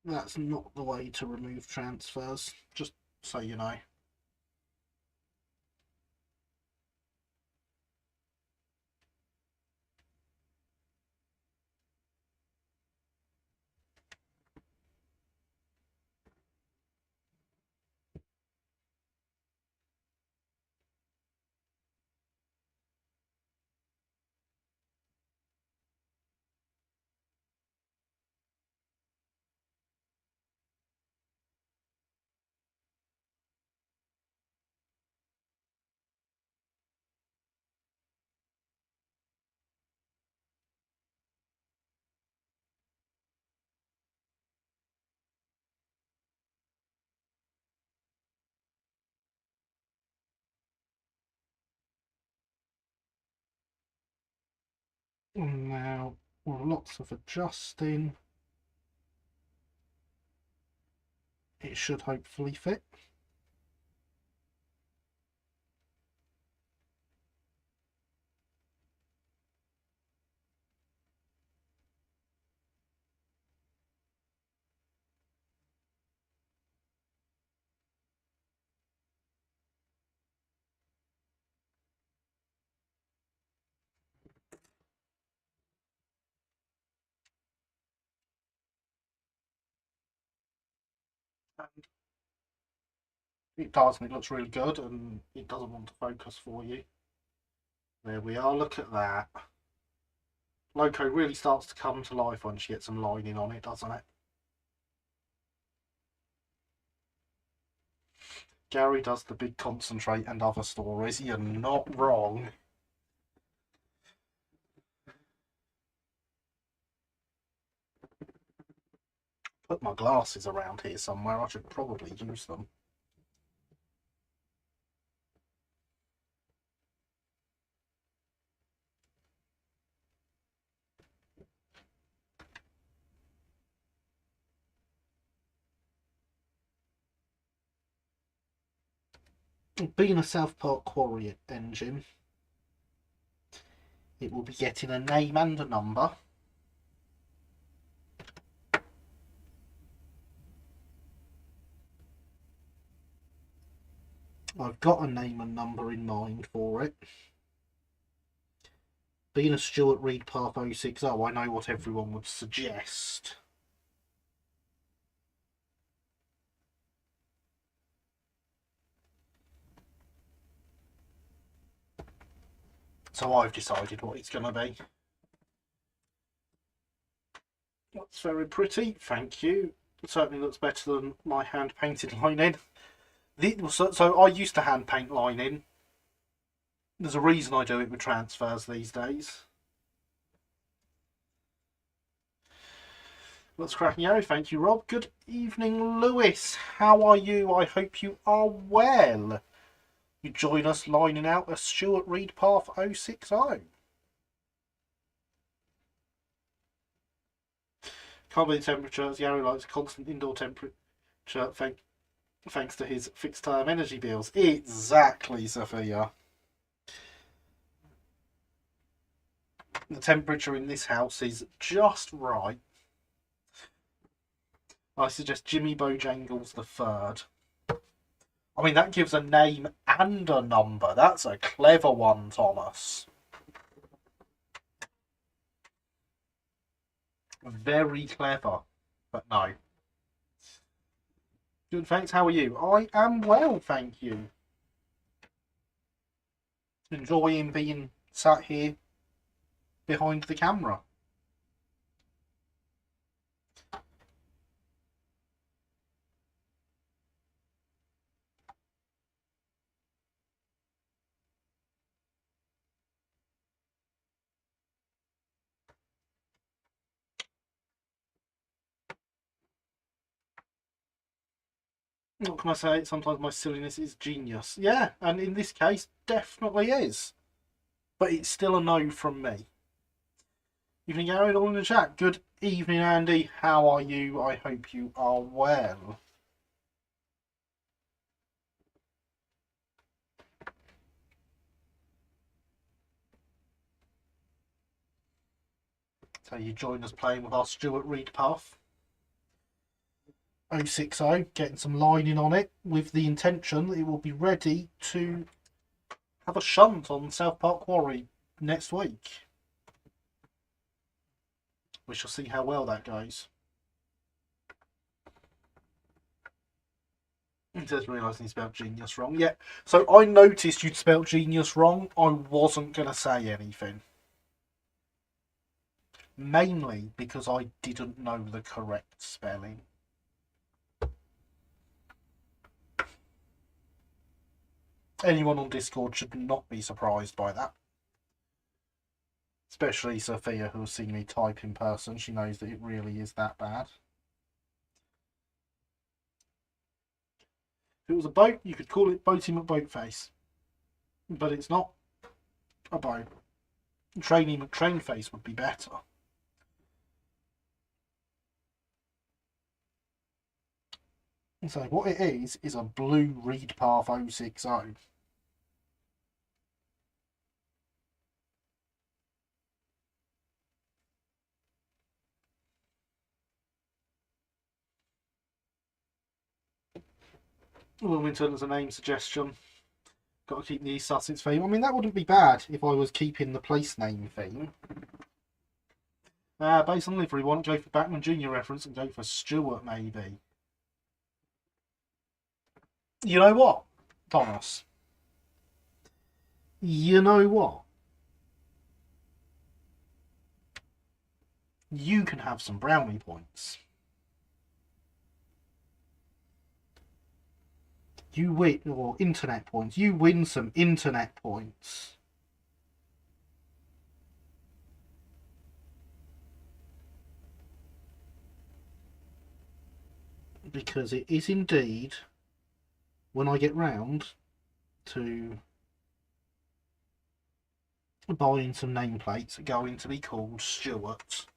That's not the way to remove transfers, just so you know. Now, well, lots of adjusting. It should hopefully fit. And it does, and it looks really good, and it doesn't want to focus for you. There we are, look at that. Loco really starts to come to life when she gets some lining on it, doesn't it? Gary does the big concentrate and other stories. You're not wrong. Put my glasses around here somewhere. I should probably use them. Being a South Park Quarry engine, it will be getting a name and a number. I've got a name and number in mind for it. Being a Stewart Reidpath 060, I know what everyone would suggest. So I've decided what it's going to be. That's very pretty, thank you. It certainly looks better than my hand-painted lining. So I used to hand-paint lining. There's a reason I do it with transfers these days. Let's cracking arrow. Thank you, Rob. Good evening, Lewis. How are you? I hope you are well. You join us lining out a Stewart Reidpath 060. Can't be the temperature. The arrow likes constant indoor temperature. Thanks to his fixed term energy bills. Exactly, Sophia. The temperature in this house is just right. I suggest Jimmy Bojangles the Third. I mean, that gives a name and a number. That's a clever one, Thomas. Very clever, but no. Good, thanks. How are you? I am well, thank you. Enjoying being sat here behind the camera. What can I say? Sometimes my silliness is genius. Yeah, and in this case, definitely is. But it's still a no from me. Evening, Gary, all in the chat. Good evening, Andy. How are you? I hope you are well. So you join us playing with our Stewart Reidpath 060, getting some lining on it with the intention that it will be ready to have a shunt on South Park Quarry next week. We shall see how well that goes. He says realising he spelled genius wrong. Yeah, so I noticed you'd spelled genius wrong. I wasn't going to say anything. Mainly because I didn't know the correct spelling. Anyone on Discord should not be surprised by that. Especially Sophia, who has seen me type in person. She knows that it really is that bad. If it was a boat, you could call it Boaty McBoatface. But it's not a boat. Trainee McTrainface would be better. So what it is a blue Reidpath 060. Wilmington as a name suggestion. Got to keep the East Sussex theme. I mean, that wouldn't be bad if I was keeping the place name theme. Based on livery, why not go for Batman Jr. reference and go for Stewart, maybe? You know what, Thomas? You know what? You can have some brownie points. You win, or internet points. You win some internet points. Because it is indeed, when I get round to buying some nameplates, going to be called Stewart.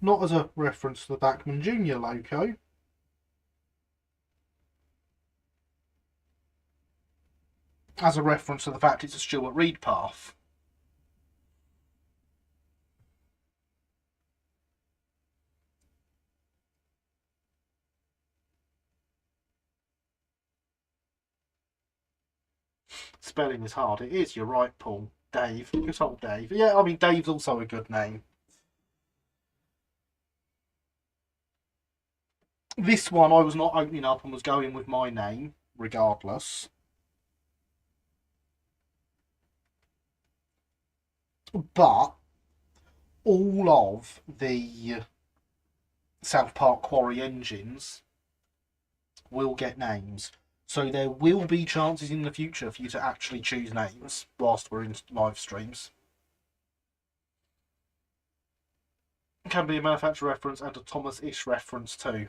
Not as a reference to the Bachman Jr. logo. As a reference to the fact it's a Stewart Reidpath. Spelling is hard. It is, you're right, Paul. Dave. Good old Dave. Yeah, I mean, Dave's also a good name. This one I was not opening up and was going with my name, regardless. But all of the South Park Quarry engines will get names. So there will be chances in the future for you to actually choose names whilst we're in live streams. It can be a manufacturer reference and a Thomas-ish reference too.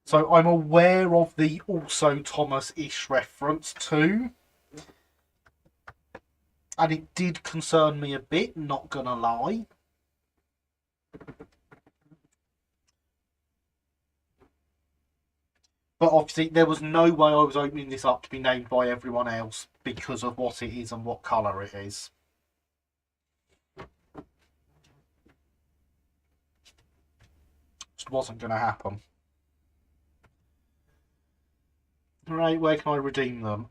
So I'm aware of the also Thomas-ish reference too. And it did concern me a bit, not gonna lie. But obviously there was no way I was opening this up to be named by everyone else because of what it is and what colour it is. Just wasn't going to happen. Right, where can I redeem them?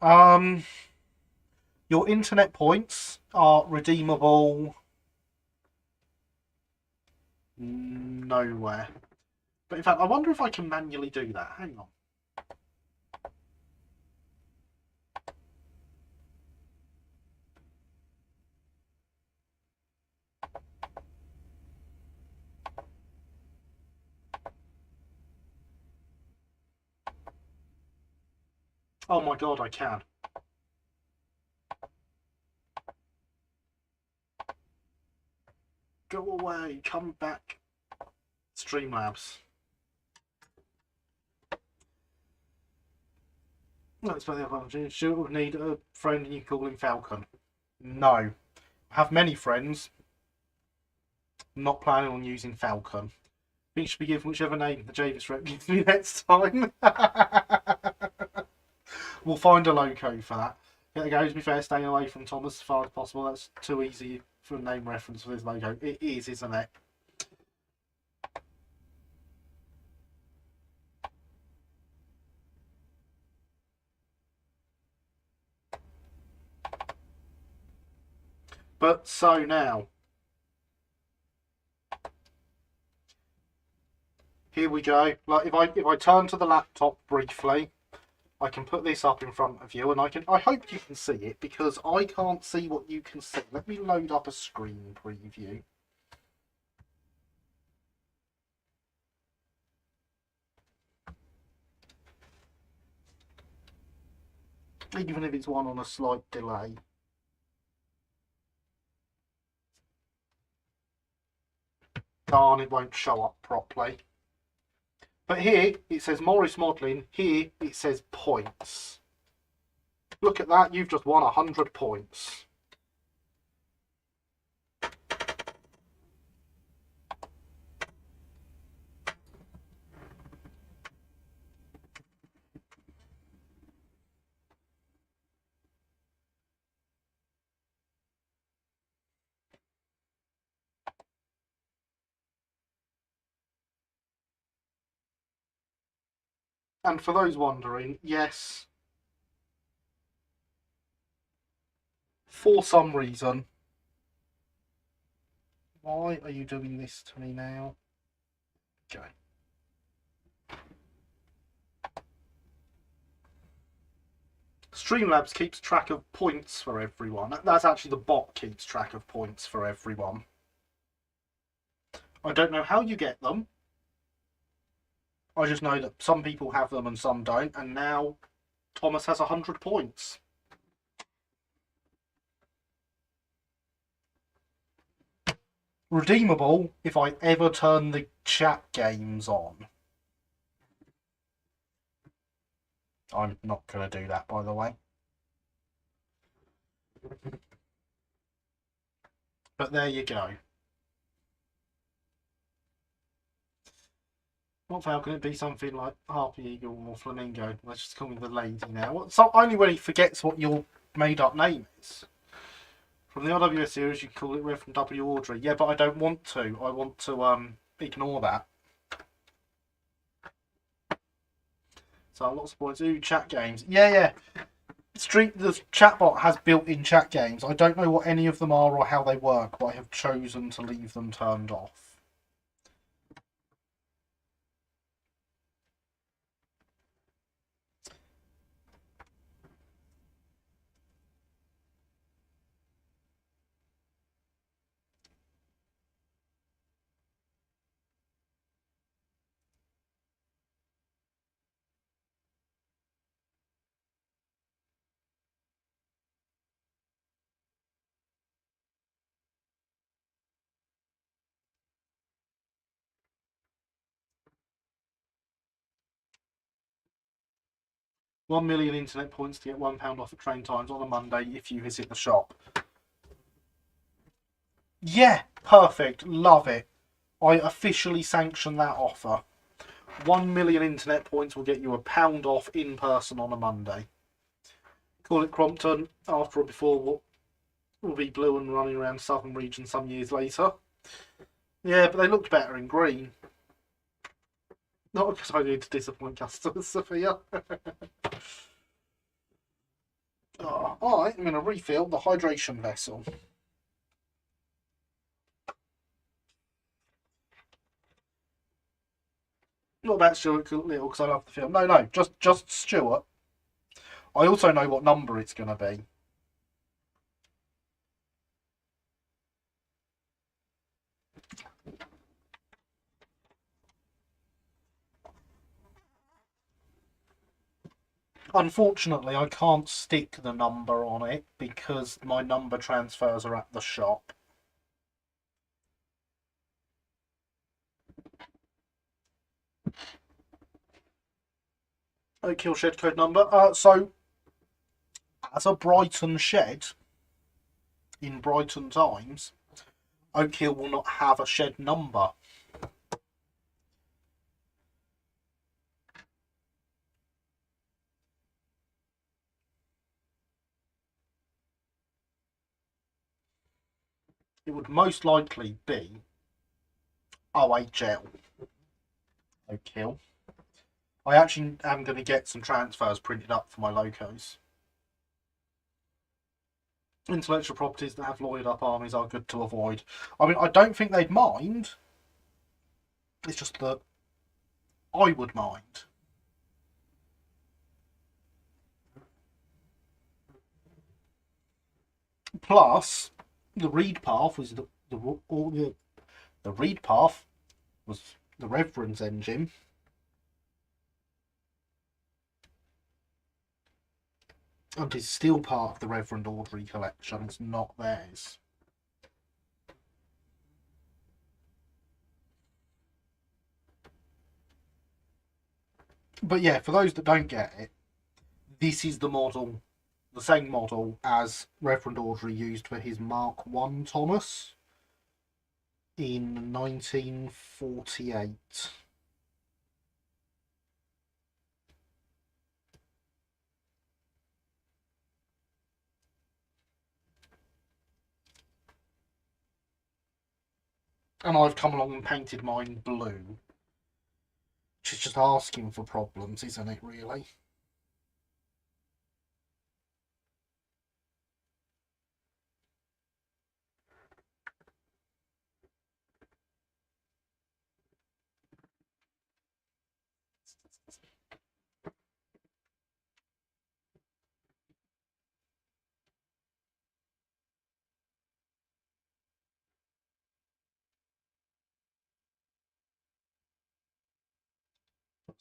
Your internet points are redeemable nowhere. But in fact, I wonder if I can manually do that. Hang on. Oh my god, I can. Go away, come back. Streamlabs. Let's play the apology. Stuart would need a friend and you call him Falcon. No. I have many friends. I'm not planning on using Falcon. I think you should be given whichever name the Javis rep gives me next time. We'll find a loco for that. It goes, to be fair, staying away from Thomas as far as possible. That's too easy for a name reference for his logo. It is, isn't it? But so now, here we go. Like if I turn to the laptop briefly, I can put this up in front of you, and I hope you can see it because I can't see what you can see. Let me load up a screen preview. Even if it's one on a slight delay. Darn, it won't show up properly. But here it says Morris Modelling, here it says points. Look at that, you've just won 100 points. And for those wondering, yes, for some reason, why are you doing this to me now? Okay. Streamlabs keeps track of points for everyone. That's actually the bot keeps track of points for everyone. I don't know how you get them. I just know that some people have them and some don't, and now Thomas has 100 points. Redeemable if I ever turn the chat games on. I'm not going to do that, by the way. But there you go. What fowl can it be? Something like Harpy Eagle or Flamingo? Let's just call me the lady now. So only when he forgets what your made-up name is. From the RWS series, you can call it Red from W. Audrey. Yeah, but I don't want to. I want to ignore that. So lots of points. Ooh, chat games. Yeah, yeah. The chatbot has built-in chat games. I don't know what any of them are or how they work, but I have chosen to leave them turned off. £1 million internet points to get £1 off at train times on a Monday if you visit the shop. Yeah, perfect. Love it. I officially sanction that offer. 1 million internet points will get you £1 off in person on a Monday. Call it Crompton. After or before will be blue and running around southern region some years later. Yeah, but they looked better in green. Not because I need to disappoint customers, Sophia. Oh, alright, I'm going to refill the hydration vessel. Not about Stewart Little because I love the film. No, just Stewart. I also know what number it's going to be. Unfortunately, I can't stick the number on it because my number transfers are at the shop. Oak Hill shed code number. So, as a Brighton shed, in Brighton times, Oak Hill will not have a shed number. It would most likely be OHL. Oak Hill. I actually am going to get some transfers printed up for my locos. Intellectual properties that have lawyered up armies are good to avoid. I mean, I don't think they'd mind. It's just that I would mind. Plus, the Reidpath was the Reidpath was the Reveren's engine. And is still part of the Reverend Audrey collection. It's not theirs. But yeah, for those that don't get it, this is the model, the same model as Reverend Audrey used for his Mark I Thomas in 1948. And I've come along and painted mine blue. Which is just asking for problems, isn't it, really?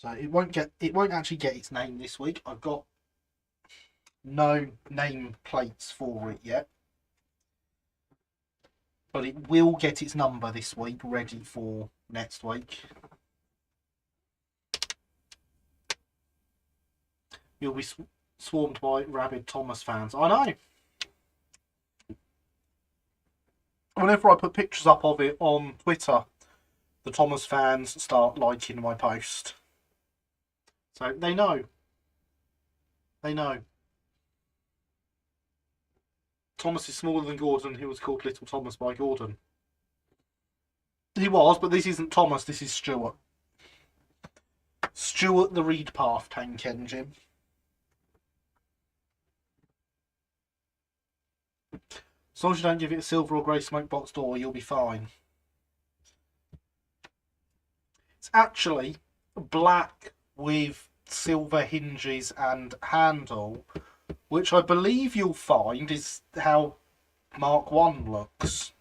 So it won't actually get its name this week. I've got no name plates for it yet. But it will get its number this week, ready for next week. You'll be swarmed by rabid Thomas fans. I know. Whenever I put pictures up of it on Twitter, the Thomas fans start liking my post. So they know. They know. Thomas is smaller than Gordon. He was called Little Thomas by Gordon. He was, but this isn't Thomas. This is Stewart. Stewart the Reidpath tank engine. As long as you don't give it a silver or grey smoke box door, you'll be fine. It's actually black with silver hinges and handle, which I believe you'll find is how Mark 1 looks.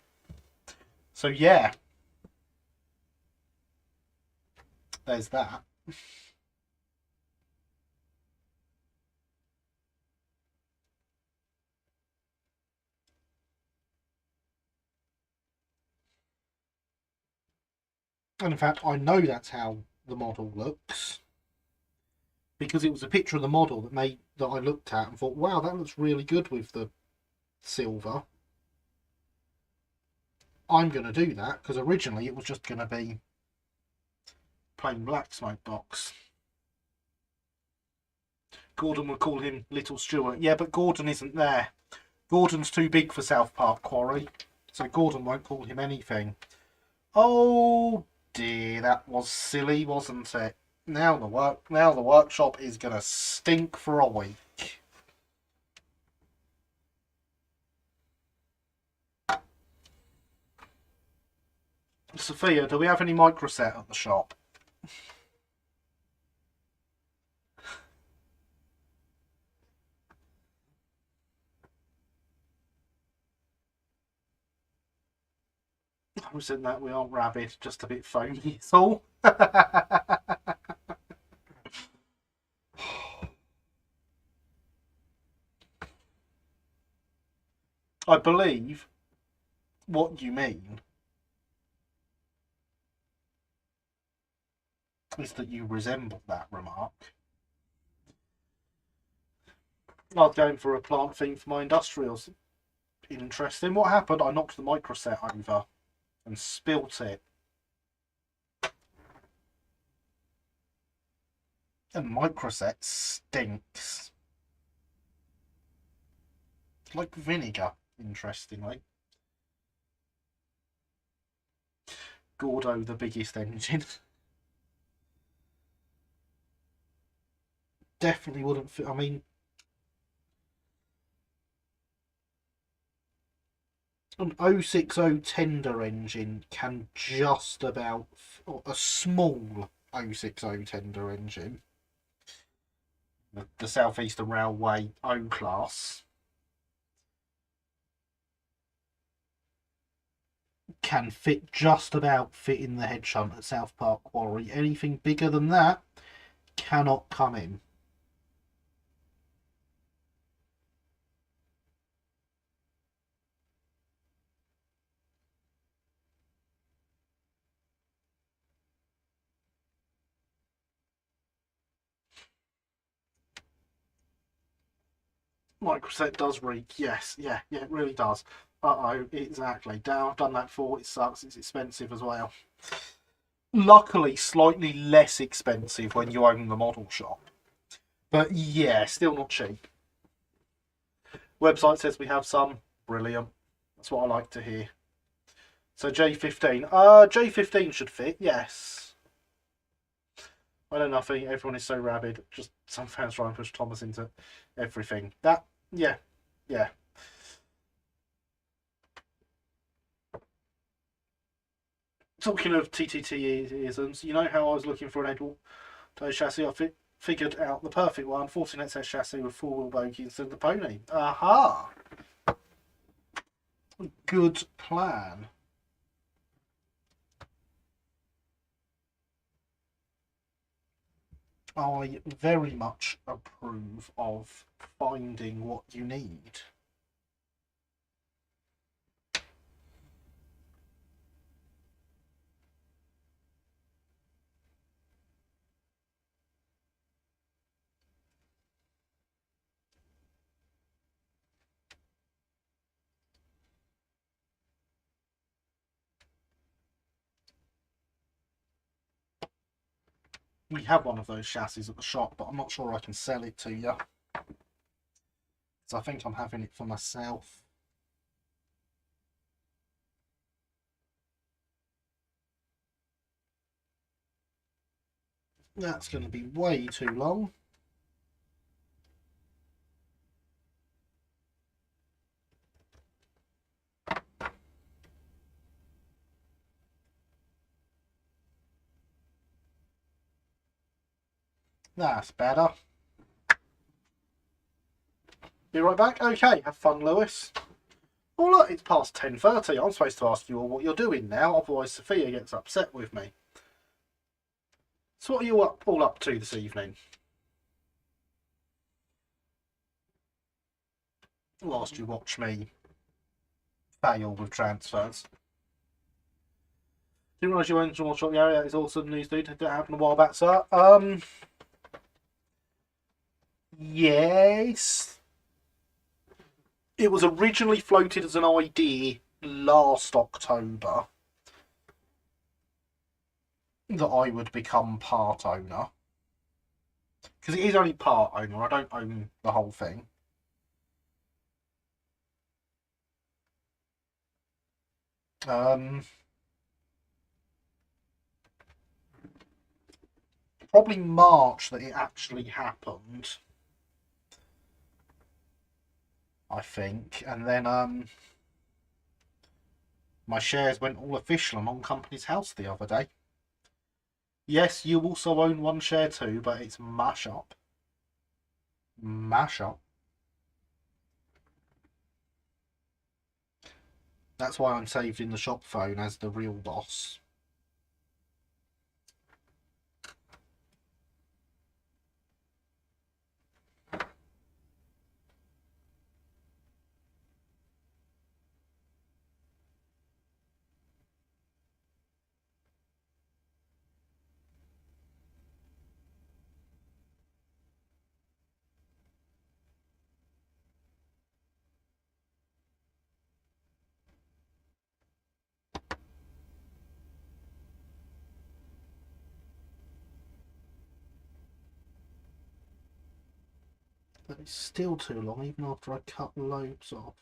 So yeah, there's that. And in fact, I know that's how the model looks, because it was a picture of the model that I looked at and thought, wow, that looks really good with the silver. I'm going to do that, because originally it was just going to be plain black smoke box. Gordon would call him Little Stewart. Yeah, but Gordon isn't there. Gordon's too big for South Park Quarry, so Gordon won't call him anything. Oh dear, that was silly, wasn't it? Now the workshop is gonna stink for a week. Sophia, do we have any microset at the shop? I was in that we aren't rabid, just a bit foamy, it's all. I believe what you mean is that you resemble that remark. I was going for a plant theme for my industrials. Interesting. What happened? I knocked the microset over and spilt it. And microset stinks. Like vinegar, interestingly. Gordo, the biggest engine. Definitely wouldn't fit. I mean, an 060 tender engine can just about, or a small 060 tender engine, the South Eastern Railway O class, can just about fit in the head shunt at South Park Quarry. Anything bigger than that cannot come in. Microset does reek. Yes, yeah, it really does. Uh-oh, exactly. I've done that before. It sucks. It's expensive as well. Luckily, slightly less expensive when you own the model shop. But yeah, still not cheap. Website says we have some. Brilliant. That's what I like to hear. So J15. J15 should fit, yes. I don't know, I think everyone is so rabid. Just some fans try and push Thomas into everything. That, yeah. Talking of TTT-isms, you know how I was looking for an Edward chassis? I figured out the perfect one. 14XS chassis with four-wheel bogie instead of the pony. Aha! Good plan. I very much approve of finding what you need. We have one of those chassis at the shop, but I'm not sure I can sell it to you. So I think I'm having it for myself. That's going to be way too long. That's better. Be right back. Okay, have fun, Lewis. Oh look, it's past 10:30. I'm supposed to ask you all what you're doing now, otherwise Sophia gets upset with me. So what are you all up to this evening? Whilst you watch me fail with transfers. Didn't realise you went to watch Gary. That is awesome news, dude. That happened a while back, sir. Yes. It was originally floated as an idea last October that I would become part owner. Because it is only part owner, I don't own the whole thing. Probably March that it actually happened, I think. And then my shares went all official on Company's House the other day. Yes, you also own one share too, but it's mash up. Mash up. That's why I'm saved in the shop phone as the real boss. But it's still too long, even after I cut loads off.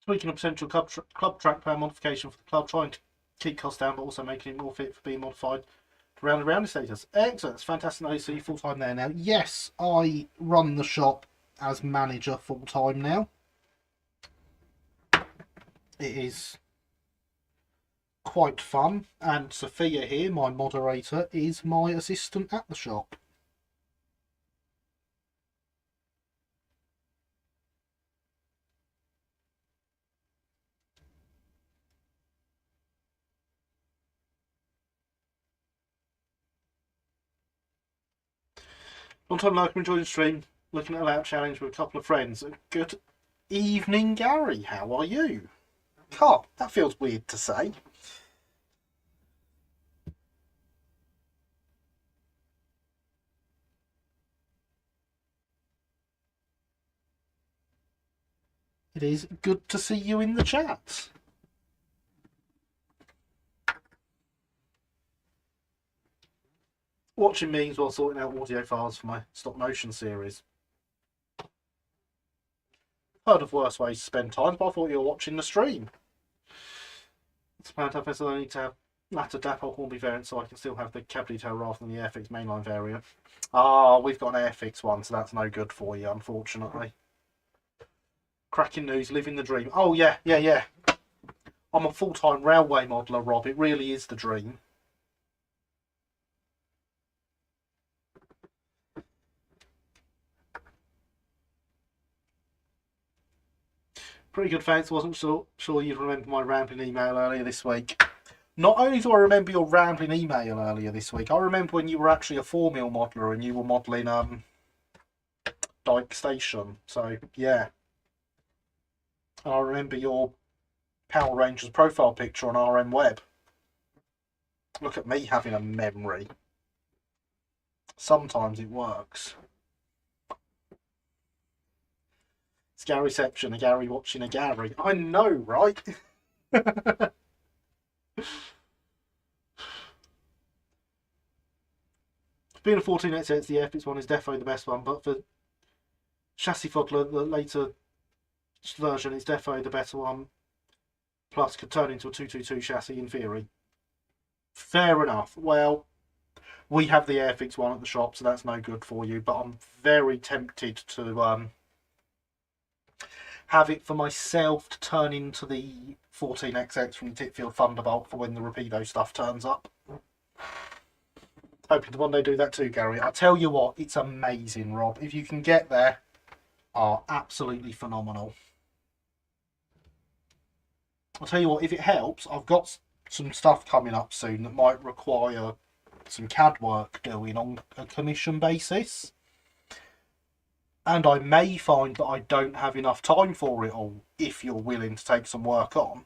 Speaking of potential club track plan modification for the club, trying to keep costs down, but also making it more fit for being modified to round and round status. Excellent, it's fantastic. I see you full time there now. Yes, I run the shop as manager full time now. It is quite fun, and Sophia here, my moderator, is my assistant at the shop. Long time like I'm enjoying the stream, looking at a lap challenge with a couple of friends. Good evening, Gary. How are you? God, that feels weird to say. It is good to see you in the chat. Watching memes while sorting out audio files for my stop motion series. Heard of worse ways to spend time, but I thought you were watching the stream. It's a plan to have I need to have latter dapple Hornby variant so I can still have the cab detail rather than the Airfix mainline variant. Ah, we've got an Airfix one, so that's no good for you, unfortunately. Cracking news, living the dream. Oh, yeah. I'm a full-time railway modeller, Rob. It really is the dream. Pretty good, thanks. Wasn't sure you'd remember my rambling email earlier this week. Not only do I remember your rambling email earlier this week, I remember when you were actually a 4mm modeller and you were modelling Dyke Station. So, yeah. And I remember your Power Rangers profile picture on RM Web. Look at me having a memory. Sometimes it works. It's Garyception, a Gary watching a Gary. I know, right? Being a 14 it's the Epics one is defo the best one, but for chassis Fodler, the later version, is defo the better one. Plus, could turn into a 222 chassis in theory. Fair enough. Well, we have the Airfix one at the shop, so that's no good for you. But I'm very tempted to have it for myself to turn into the 14XX from the Titfield Thunderbolt for when the Rapido stuff turns up. Hoping to one day do that too, Gary. I tell you what, it's amazing, Rob. If you can get there, absolutely phenomenal. I'll tell you what, if it helps, I've got some stuff coming up soon that might require some CAD work doing on a commission basis. And I may find that I don't have enough time for it all if you're willing to take some work on.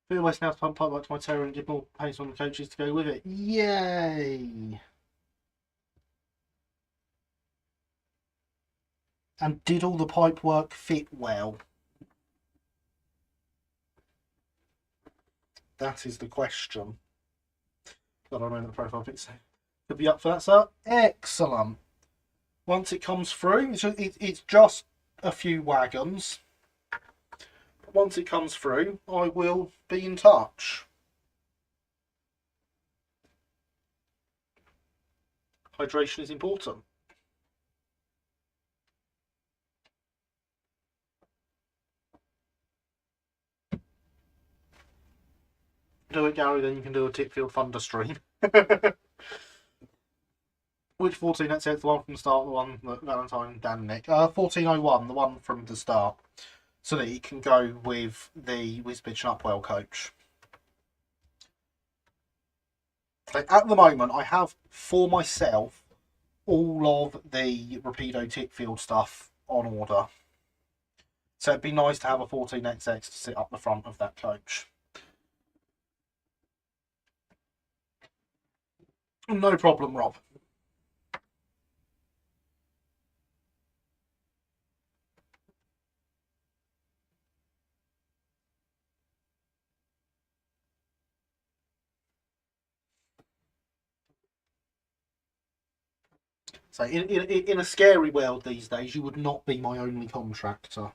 Feel West now to pump pipe back to my Terror and give more pace on the coaches to go with it. Yay! And did all the pipe work fit well? That is the question. I don't know the profile picture. Could be up for that, sir. Excellent. Once it comes through, it's just a few wagons. Once it comes through, I will be in touch. Hydration is important. Do it, Gary, then you can do a Titfield Thunder stream. Which 14? That's it, the one from the start, the one that Valentine, Dan, Nick. 1401, the one from the start. So that you can go with the Wisbech and Upwell coach. At the moment, I have for myself all of the Rapido Titfield stuff on order. So it'd be nice to have a 14XX to sit up the front of that coach. No problem, Rob. So in a scary world these days, you would not be my only contractor.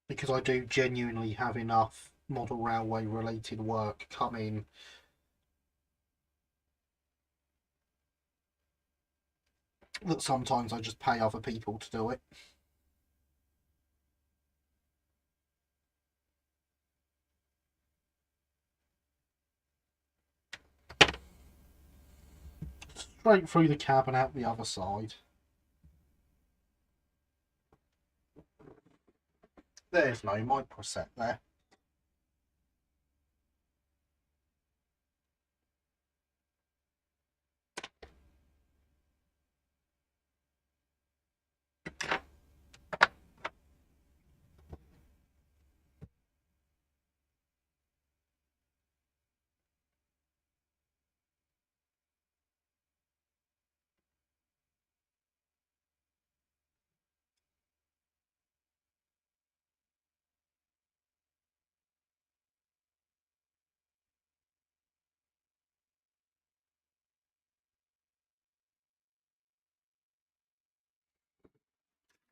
Because I do genuinely have enough model railway related work coming that sometimes I just pay other people to do it. Straight through the cab and out the other side. There's no micro set there.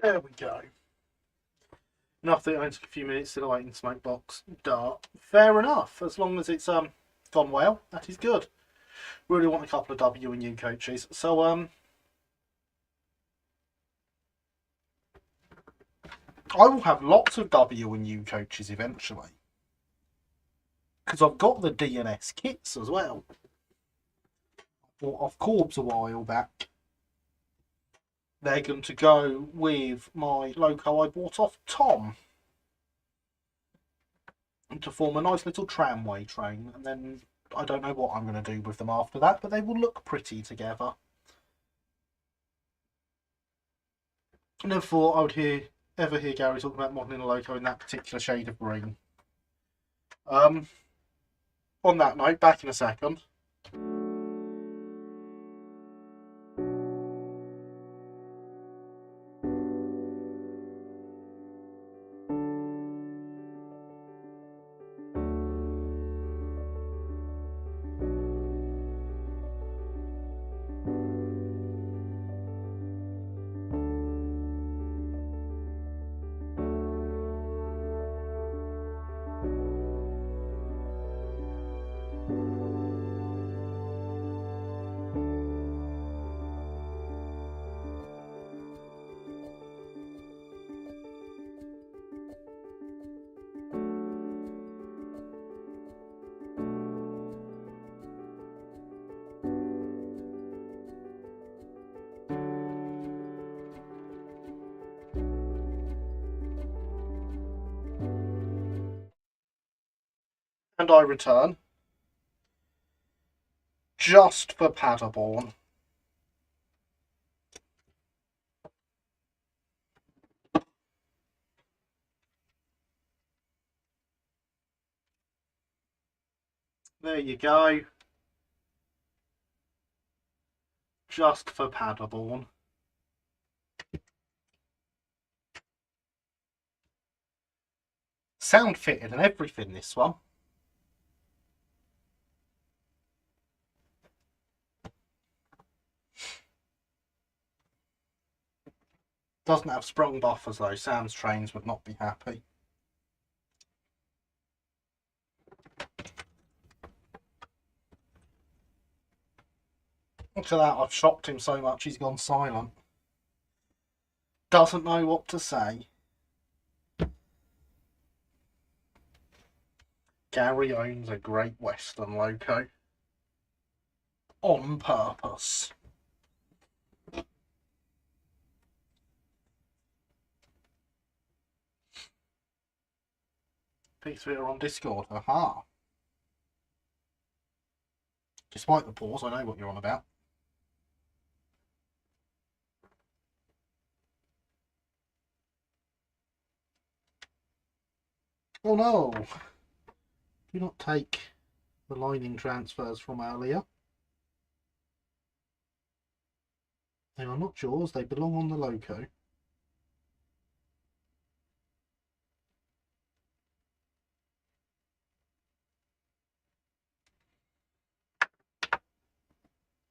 There we go. Nothing, I took a few minutes to the waiting smoke box. Dart. Fair enough. As long as it's gone well, that is good. Really want a couple of W and U coaches. So I will have lots of W and U coaches eventually. Because I've got the DNS kits as well. Bought off Corbs a while back. They're going to go with my loco I bought off Tom. to form a nice little tramway train, and then I don't know what I'm going to do with them after that, but they will look pretty together. I never thought I would ever hear Gary talk about modelling a loco in that particular shade of green. On that note, back in a second. And I return just for Paderborn. There you go. Just for Paderborn. Sound fitted and everything, this one. Doesn't have sprung buffers though. Sam's trains would not be happy. Look at that, I've shocked him so much he's gone silent. Doesn't know what to say. Gary owns a Great Western loco. On purpose. Peace Twitter on Discord. Aha. Despite the pause, I know what you're on about. Oh no! Do not take the lining transfers from earlier. They are not yours, they belong on the loco.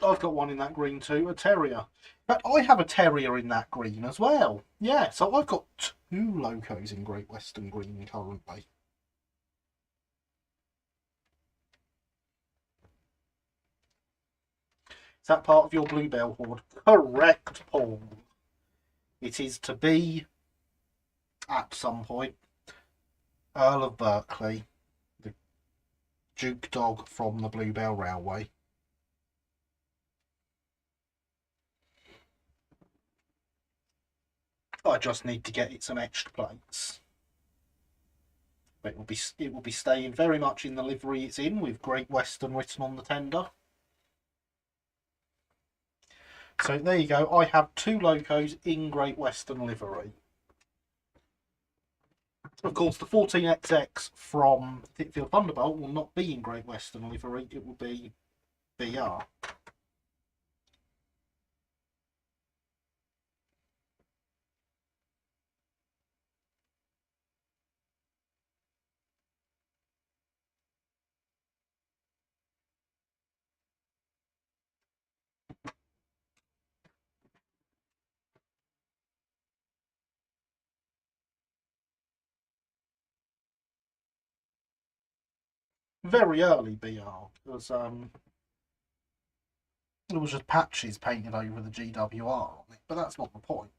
I've got one in that green too, a terrier. But I have a terrier in that green as well. Yeah, so I've got 2 locos in Great Western green currently. Is that part of your Bluebell hoard? Correct, Paul. It is to be, at some point, Earl of Berkeley, the Duke dog from the Bluebell Railway. I just need to get it some extra plates. But it will be staying very much in the livery it's in, with Great Western written on the tender. So there you go. I have 2 locos in Great Western livery. Of course, the 14XX from Titfield Thunderbolt will not be in Great Western livery. It will be BR. Very early BR. It was just patches painted over the GWR on it, but that's not the point.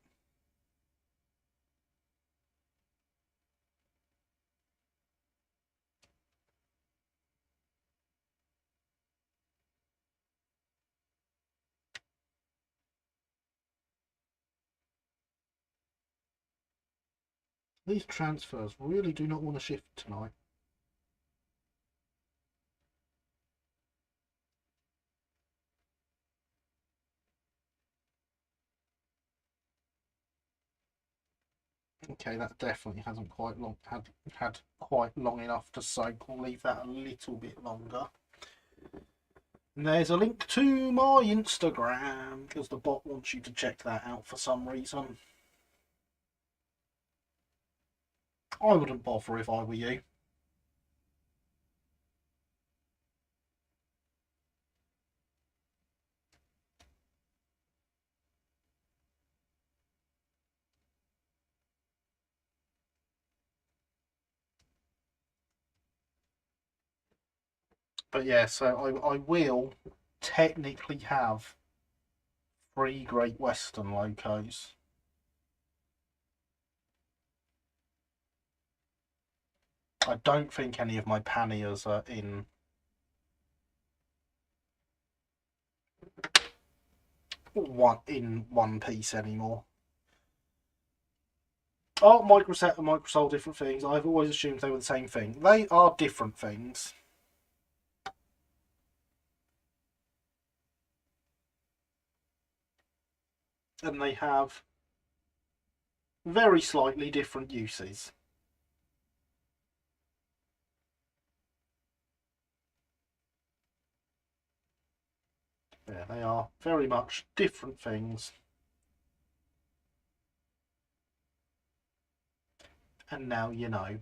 These transfers really do not want to shift tonight. Okay, that definitely hasn't quite long had quite long enough to soak. We'll leave that a little bit longer. And there's a link to my Instagram because the bot wants you to check that out for some reason. I wouldn't bother if I were you. But yeah, so I will technically have 3 Great Western locos. I don't think any of my panniers are in one piece anymore. Are microset and microsol different things? I've always assumed they were the same thing. They are different things. And they have very slightly different uses. Yeah, they are very much different things. And now you know.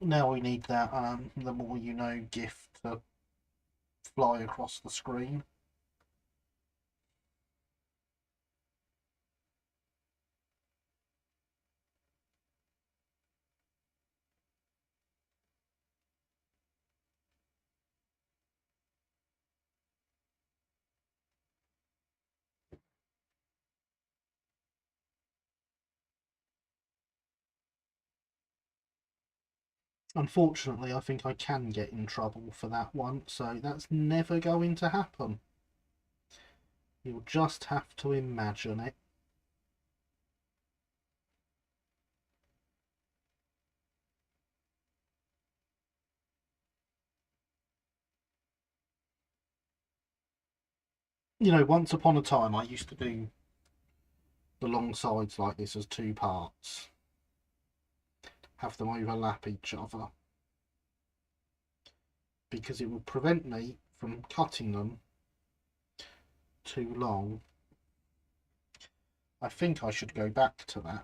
Now we need that the more you know GIF to fly across the screen. Unfortunately, I think I can get in trouble for that one, so that's never going to happen. You'll just have to imagine it. You know, once upon a time I used to do the long sides like this as 2 parts. Have them overlap each other. Because it would prevent me from cutting them too long. I think I should go back to that.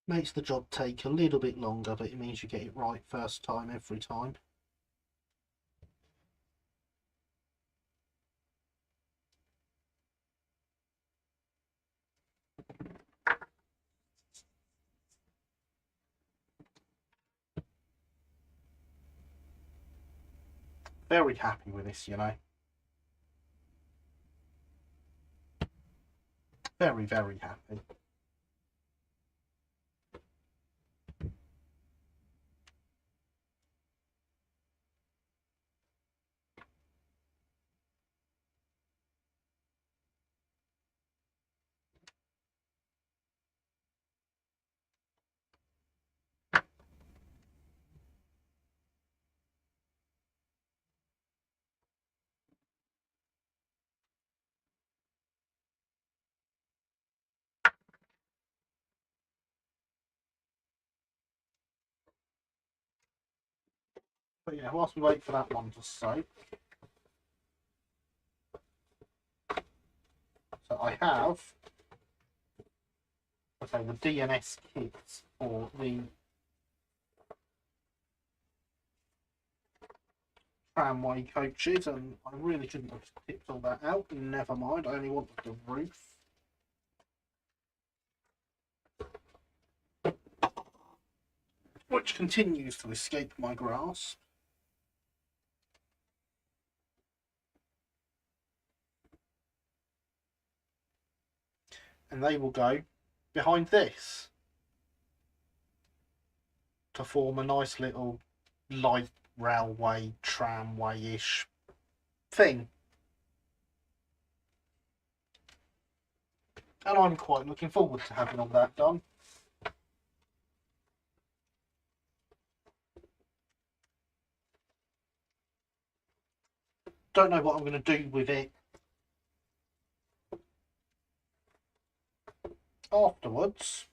Makes the job take a little bit longer, but it means you get it right first time every time. Very happy with this, you know. Very, very happy. But yeah, whilst we wait for that one to soak, so I have, okay, the DNS kits for the tramway coaches, and I really shouldn't have tipped all that out. Never mind, I only wanted the roof. Which continues to escape my grasp. And they will go behind this to form a nice little light railway, tramway-ish thing. And I'm quite looking forward to having all that done. Don't know what I'm going to do with it afterwards.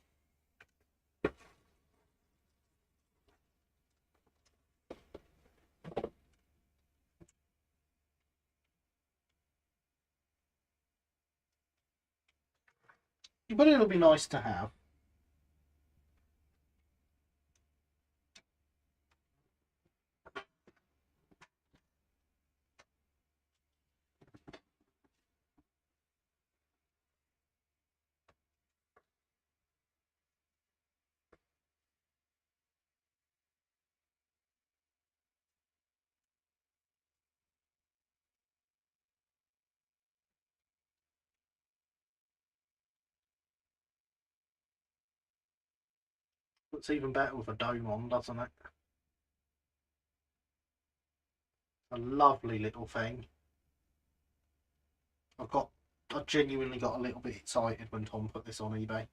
But it'll be nice to have. Looks even better with a dome on, doesn't it? A lovely little thing. I genuinely got a little bit excited when Tom put this on eBay.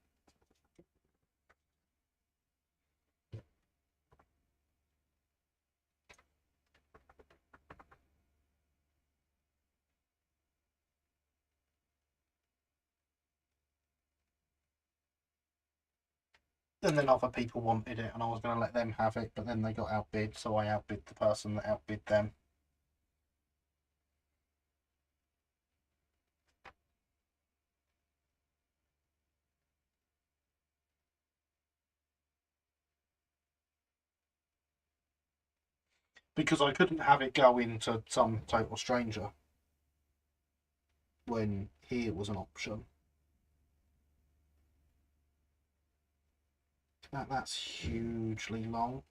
And then other people wanted it, and I was going to let them have it, but then they got outbid, so I outbid the person that outbid them. Because I couldn't have it go into some total stranger when here was an option. That's hugely long.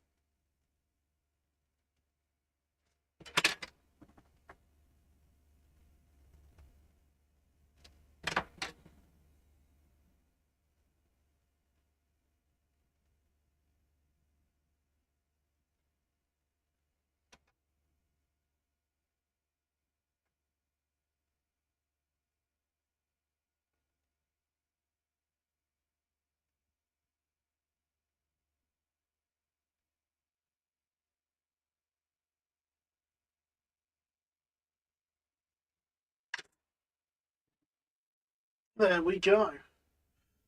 There we go.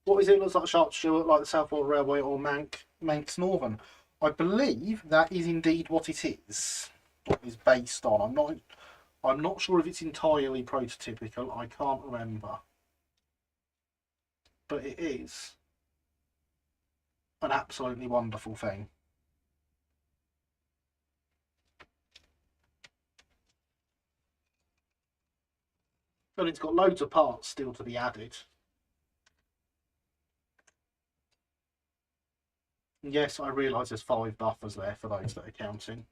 What is it? Looks like Sharp Stewart, like the Southwold Railway or Manx Northern. I believe that is indeed what it is. What is based on. I'm not sure if it's entirely prototypical. I can't remember. But it is an absolutely wonderful thing. And it's got loads of parts still to be added. Yes, I realise there's 5 buffers there for those that are counting.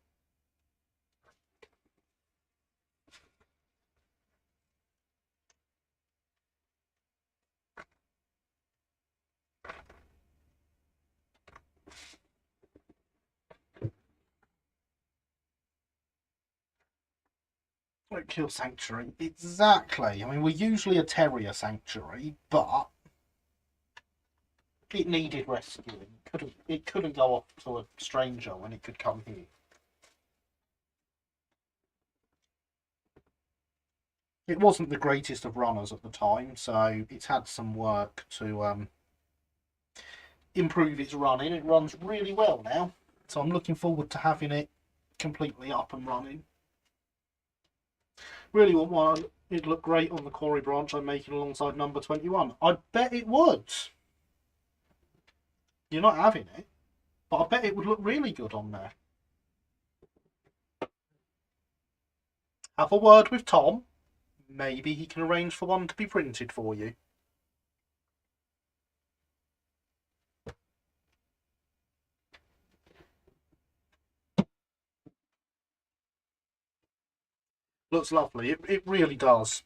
Kill Sanctuary, exactly. I mean, we're usually a terrier sanctuary, but it needed rescuing. It couldn't go off to a stranger when it could come here. It wasn't the greatest of runners at the time, so it's had some work to improve its running. It runs really well now, so I'm looking forward to having it completely up and running. Really want one. It'd look great on the quarry branch I'm making alongside number 21. I bet it would. You're not having it, but I bet it would look really good on there. Have a word with Tom. Maybe he can arrange for one to be printed for you. Looks lovely. It really does.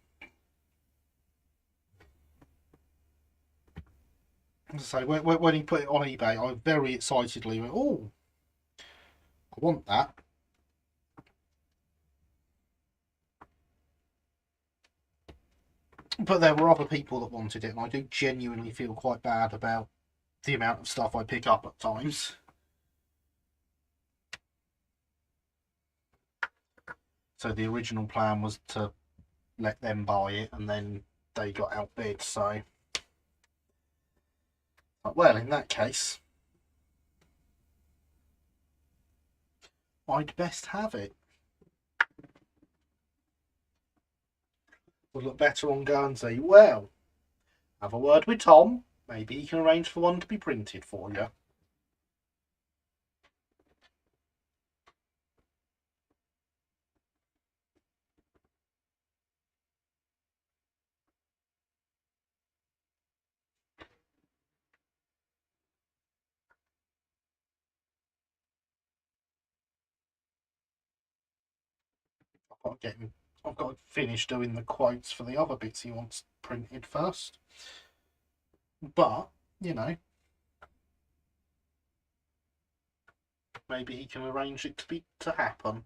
So when he put it on eBay, I very excitedly went, "Oh, I want that." But there were other people that wanted it, and I do genuinely feel quite bad about the amount of stuff I pick up at times. So the original plan was to let them buy it, and then they got outbid. So, well, in that case, I'd best have it. Would look better on Guernsey. Well, have a word with Tom. Maybe he can arrange for one to be printed for you. I've got to finish doing the quotes for the other bits he wants printed first. But, you know, maybe he can arrange it to happen.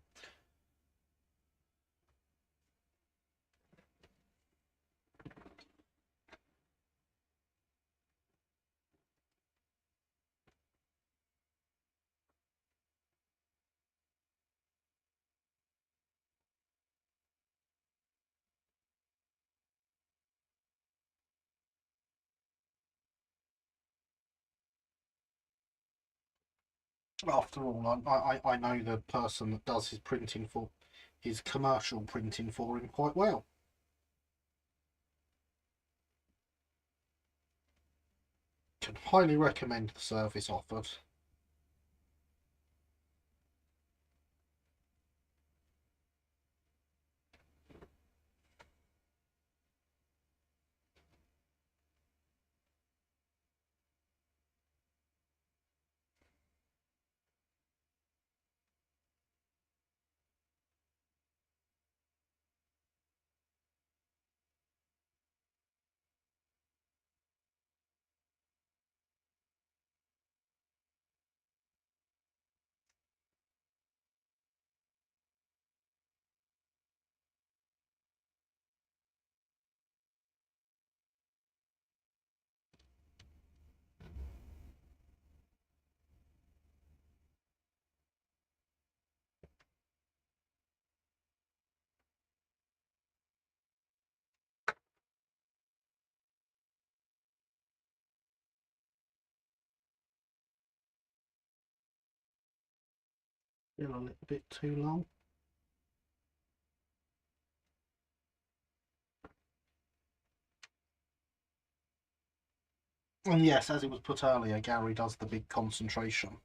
After all, I know the person that does his printing for his commercial printing for him quite well. Can highly recommend the service offered. Still a little bit too long. And yes, as it was put earlier, Gary does the big concentration.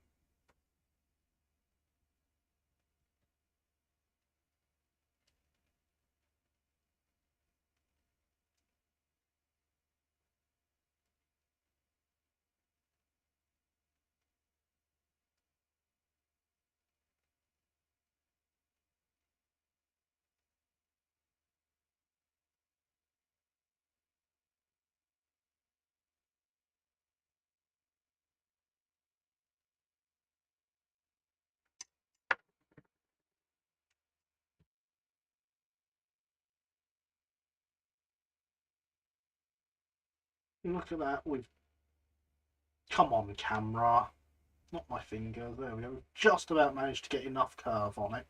Look at that, we've... Come on, camera. Not my fingers, there we go. We've just about managed to get enough curve on it.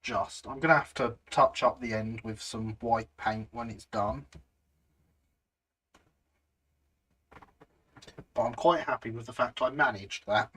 Just. I'm going to have to touch up the end with some white paint when it's done. But I'm quite happy with the fact I managed that.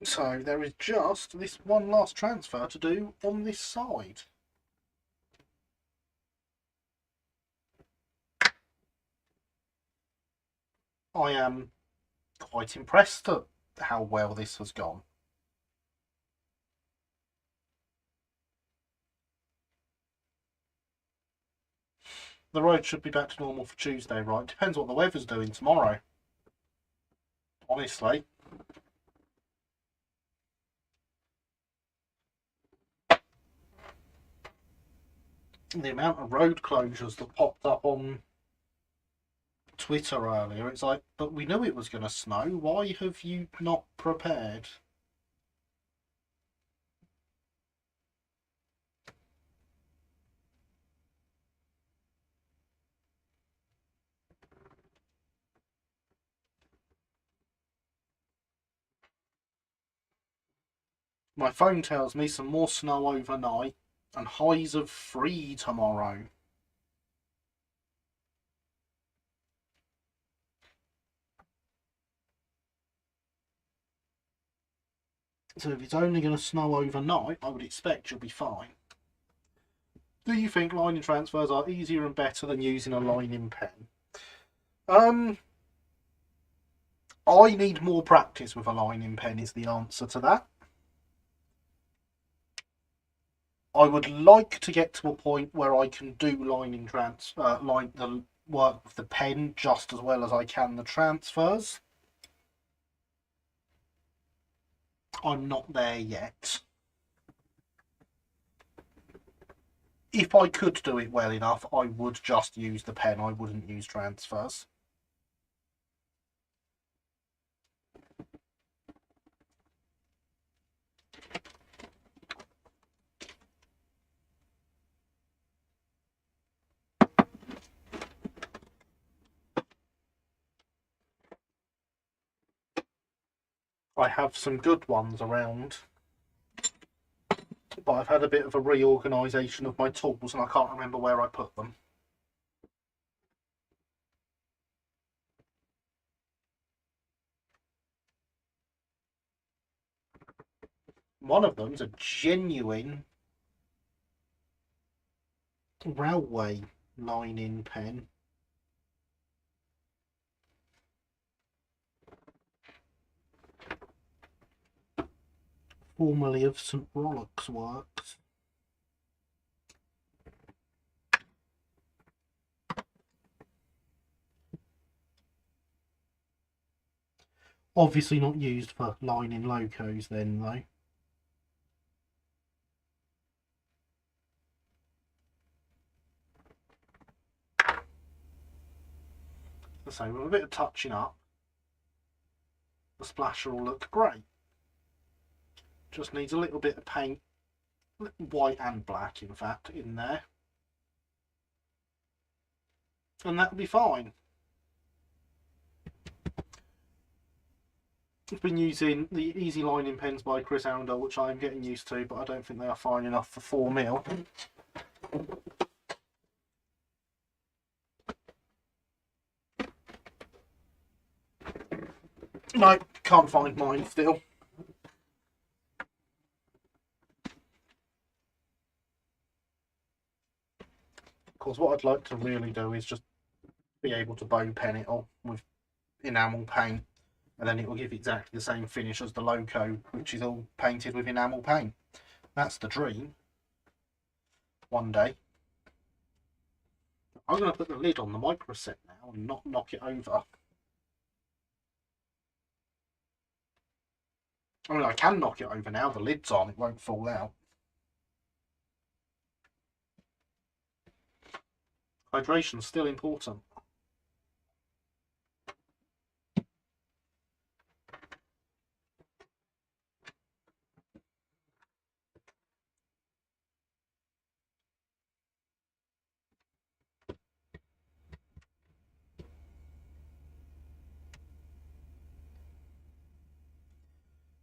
So there is just this one last transfer to do on this side. I am quite impressed at how well this has gone. The road should be back to normal for Tuesday, right? Depends what the weather's doing tomorrow. Honestly. The amount of road closures that popped up on Twitter earlier, it's like, but we knew it was going to snow. Why have you not prepared? My phone tells me some more snow overnight and highs of 3 tomorrow. So if it's only going to snow overnight, I would expect you'll be fine. Do you think lining transfers are easier and better than using a lining pen? I need more practice with a lining pen is the answer to that. I would like to get to a point where I can do lining line the work with the pen just as well as I can the transfers. I'm not there yet. If I could do it well enough, I would just use the pen. I wouldn't use transfers. I have some good ones around, but I've had a bit of a reorganisation of my tools and I can't remember where I put them. One of them's a genuine railway lining pen. Formerly of St Rollock's Works. Obviously not used for lining locos then though. So with a bit of touching up, the splasher will look great. Just needs a little bit of paint, white and black in fact, in there. And that'll be fine. I've been using the Easy Lining pens by Chris Arundel, which I'm getting used to, but I don't think they are fine enough for 4mm. No, can't find mine still. Of course, what I'd like to really do is just be able to bow pen it all with enamel paint, and then it will give exactly the same finish as the Loco, which is all painted with enamel paint. That's the dream. One day. I'm going to put the lid on the micro set now and not knock it over. I mean, I can knock it over now. The lid's on. It won't fall out. Hydration's still important.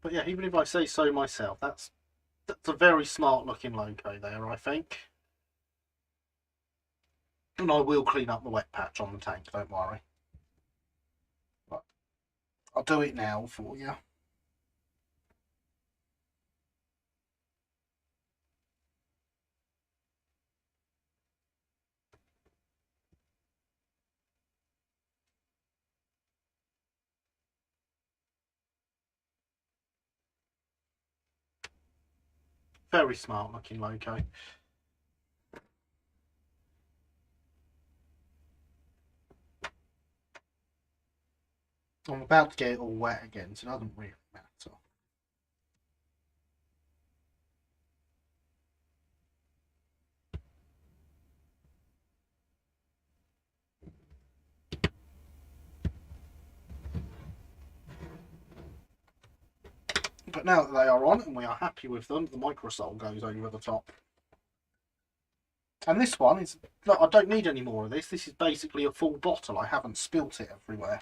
But yeah, even if I say so myself, that's a very smart looking Loco there, I think. And I will clean up the wet patch on the tank, don't worry. But I'll do it now for you. Very smart looking logo. I'm about to get it all wet again, so it doesn't really matter. But now that they are on and we are happy with them, the microsol goes over the top. And this one is, look, I don't need any more of this. This is basically a full bottle. I haven't spilt it everywhere.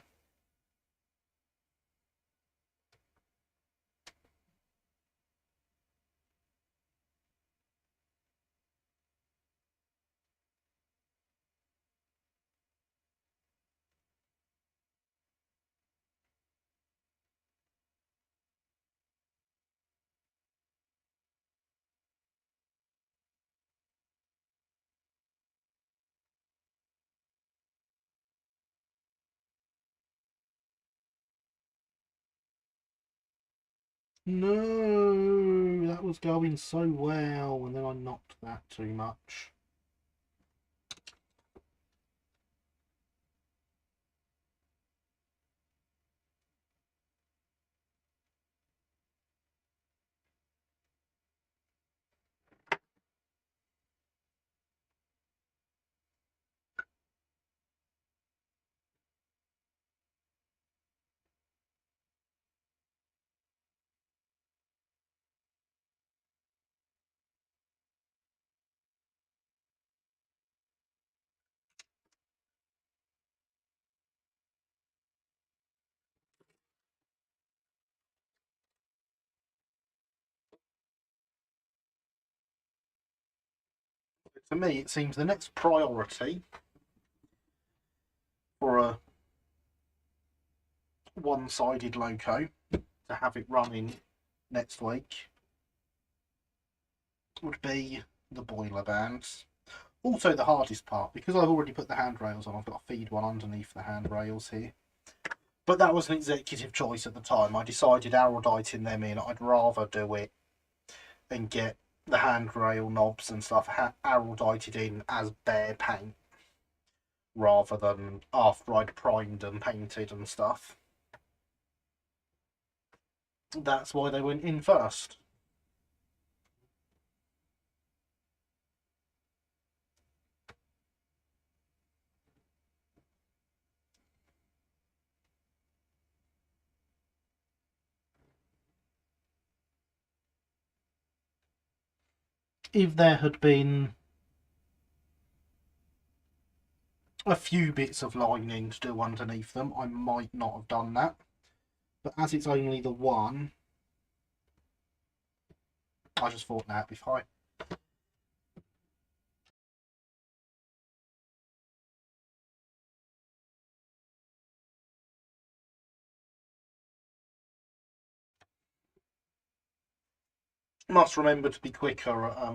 No, that was going so well, and then I knocked that too much. To me, it seems the next priority for a one-sided loco to have it running next week would be the boiler bands. Also the hardest part, because I've already put the handrails on, I've got to feed one underneath the handrails here. But that was an executive choice at the time. I decided eruditing them in, I'd rather do it and get the handrail knobs and stuff erudited in as bare paint rather than after I'd primed and painted and stuff. That's why they went in first. If there had been a few bits of lining to do underneath them, I might not have done that. But as it's only the one, I just thought that'd be fine. Must remember to be quicker at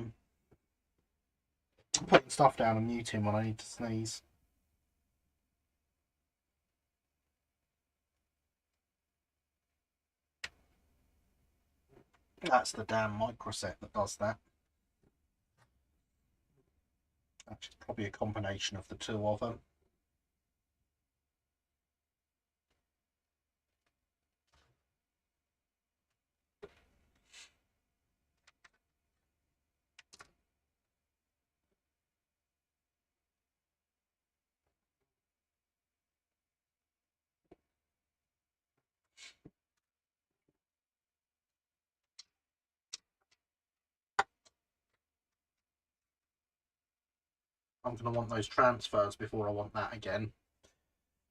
putting stuff down and muting when I need to sneeze. That's the damn microset that does that. Actually, probably a combination of the two of them. I'm going to want those transfers before I want that again.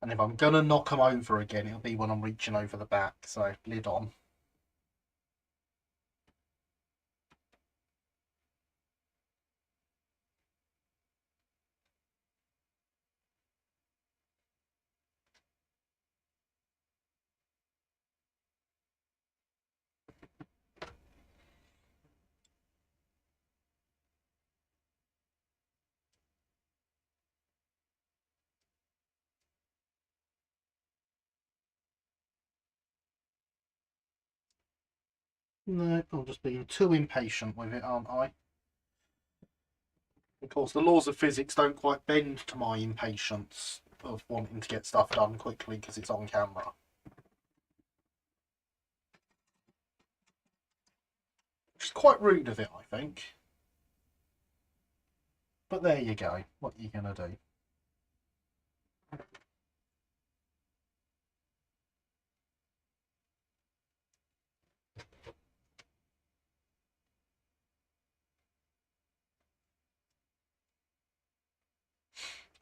And if I'm going to knock them over again, it'll be when I'm reaching over the back. So, lid on. No, I'm just being too impatient with it, aren't I? Of course, the laws of physics don't quite bend to my impatience of wanting to get stuff done quickly because it's on camera. Which is quite rude of it, I think. But there you go. What are you going to do?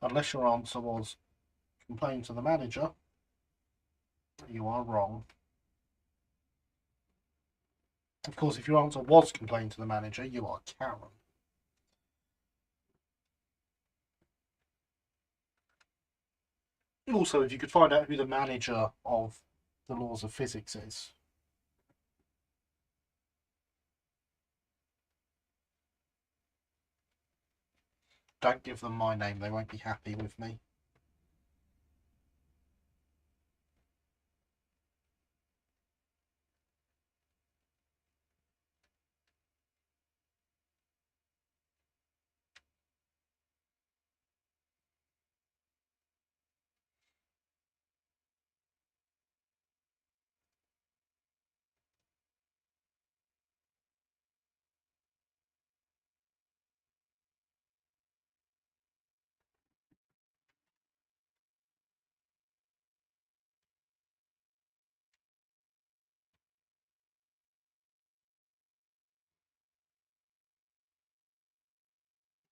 Unless your answer was complain to the manager, you are wrong. Of course, if your answer was complain to the manager, you are Karen. Also, if you could find out who the manager of the laws of physics is. Don't give them my name, they won't be happy with me.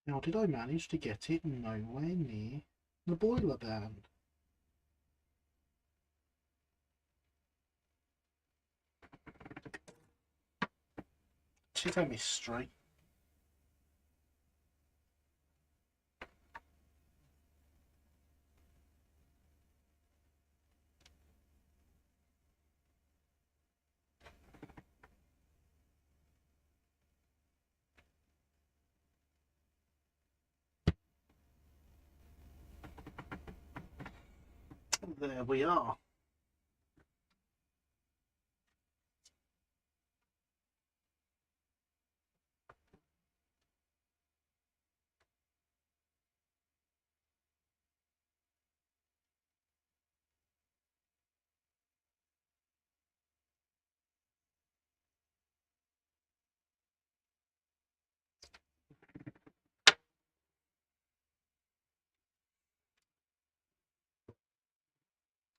Now, did I manage to get it nowhere near the boiler band? It is a mystery. There we are.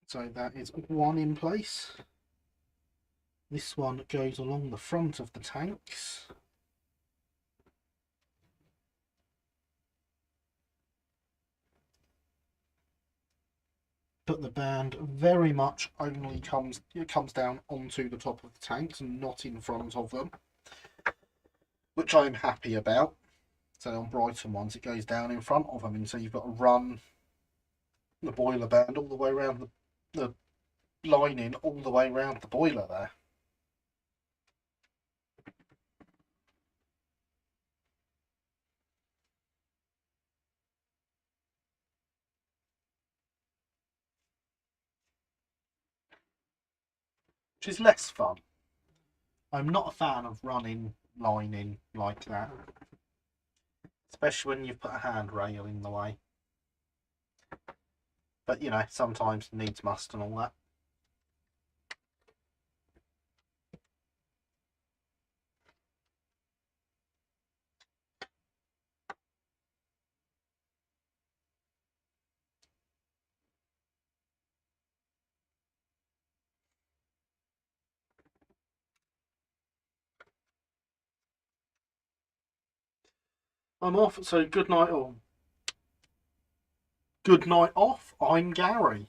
So that is one in place. This one goes along the front of the tanks. But the band very much only comes down onto the top of the tanks and not in front of them, which I'm happy about. So on Brighton ones, it goes down in front of them, and so you've got to run the boiler band all the way around the lining, all the way around the boiler there. Which is less fun. I'm not a fan of running lining like that, especially when you've put a handrail in the way. But you know, sometimes needs must and all that. I'm off, so good night all. Good night off, I'm Gary.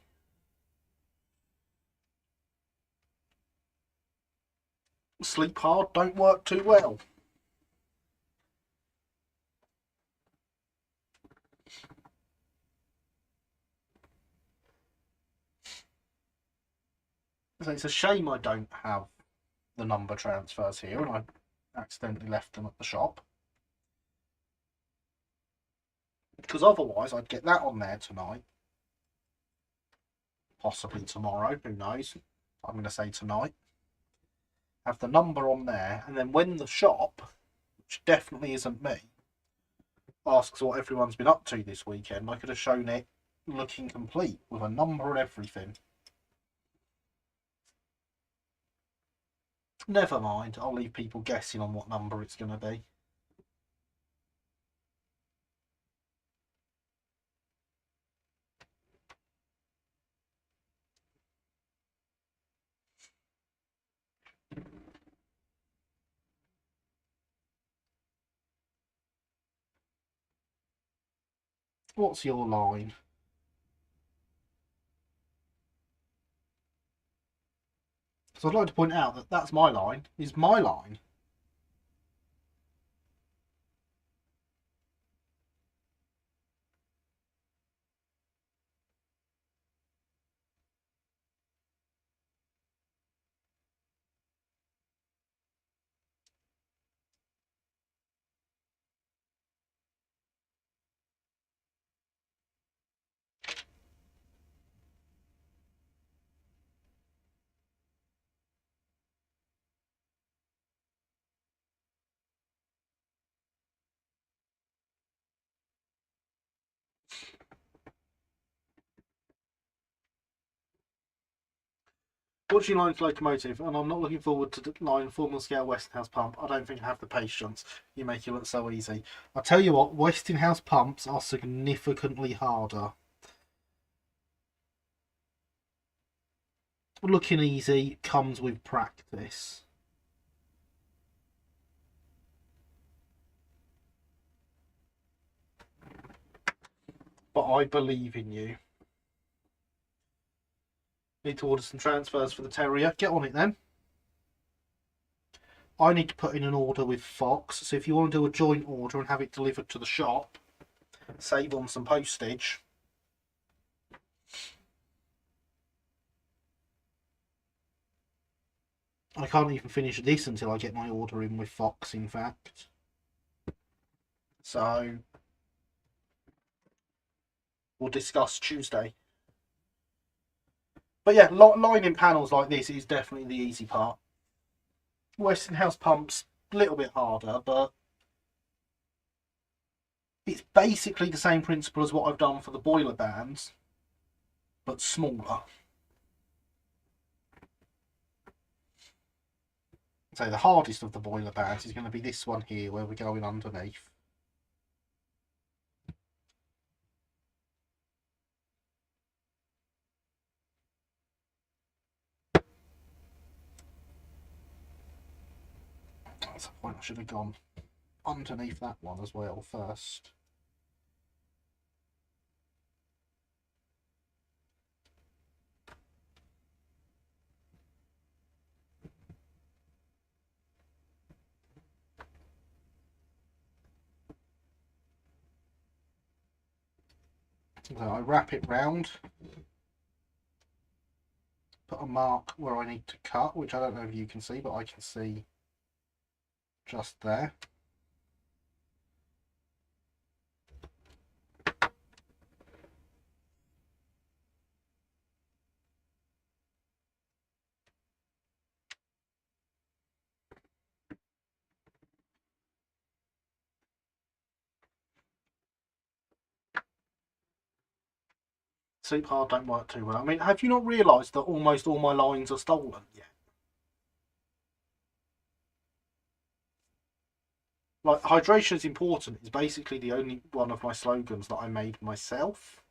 Sleep hard, don't work too well. So it's a shame I don't have the number transfers here, and I accidentally left them at the shop. Because otherwise I'd get that on there tonight. Possibly tomorrow, who knows. I'm going to say tonight. have the number on there, and then when the shop, which definitely isn't me, asks what everyone's been up to this weekend, I could have shown it looking complete with a number and everything. Never mind, I'll leave people guessing on what number it's going to be. What's your line? So I'd like to point out that that's my line, is my line. Watching Line's Locomotive, and I'm not looking forward to the Line Formal Scale Westinghouse Pump. I don't think I have the patience. You make it look so easy. I tell you what, Westinghouse pumps are significantly harder. Looking easy comes with practice. But I believe in you. Need to order some transfers for the Terrier. Get on it then. I need to put in an order with Fox, so if you want to do a joint order and have it delivered to the shop, save on some postage. I can't even finish this until I get my order in with Fox, in fact. So, we'll discuss Tuesday. But yeah, lining panels like this is definitely the easy part. Westinghouse pumps, a little bit harder, but it's basically the same principle as what I've done for the boiler bands, but smaller. So the hardest of the boiler bands is going to be this one here, where we're going underneath. That's the point, I should have gone underneath that one as well first. So I wrap it round, put a mark where I need to cut, which I don't know if you can see, but I can see just there. Super hard don't work too well. I mean, have you not realised that almost all my lines are stolen yet? Like, hydration is important is basically the only one of my slogans that I made myself.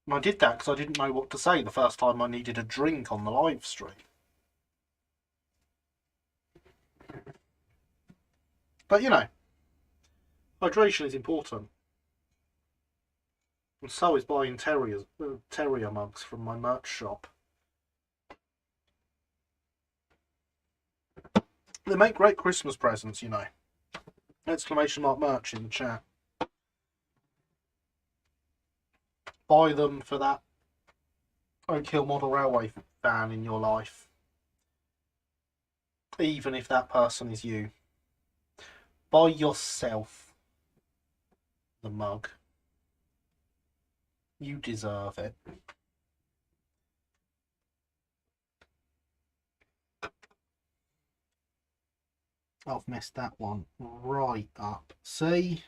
And I did that because I didn't know what to say the first time I needed a drink on the live stream. But you know, hydration is important. And so is buying terrier mugs from my merch shop. They make great Christmas presents, you know. Exclamation mark merch in the chat. Buy them for that Oak Hill Model Railway fan in your life. Even if that person is you. Buy yourself the mug. You deserve it. I've messed that one right up. See?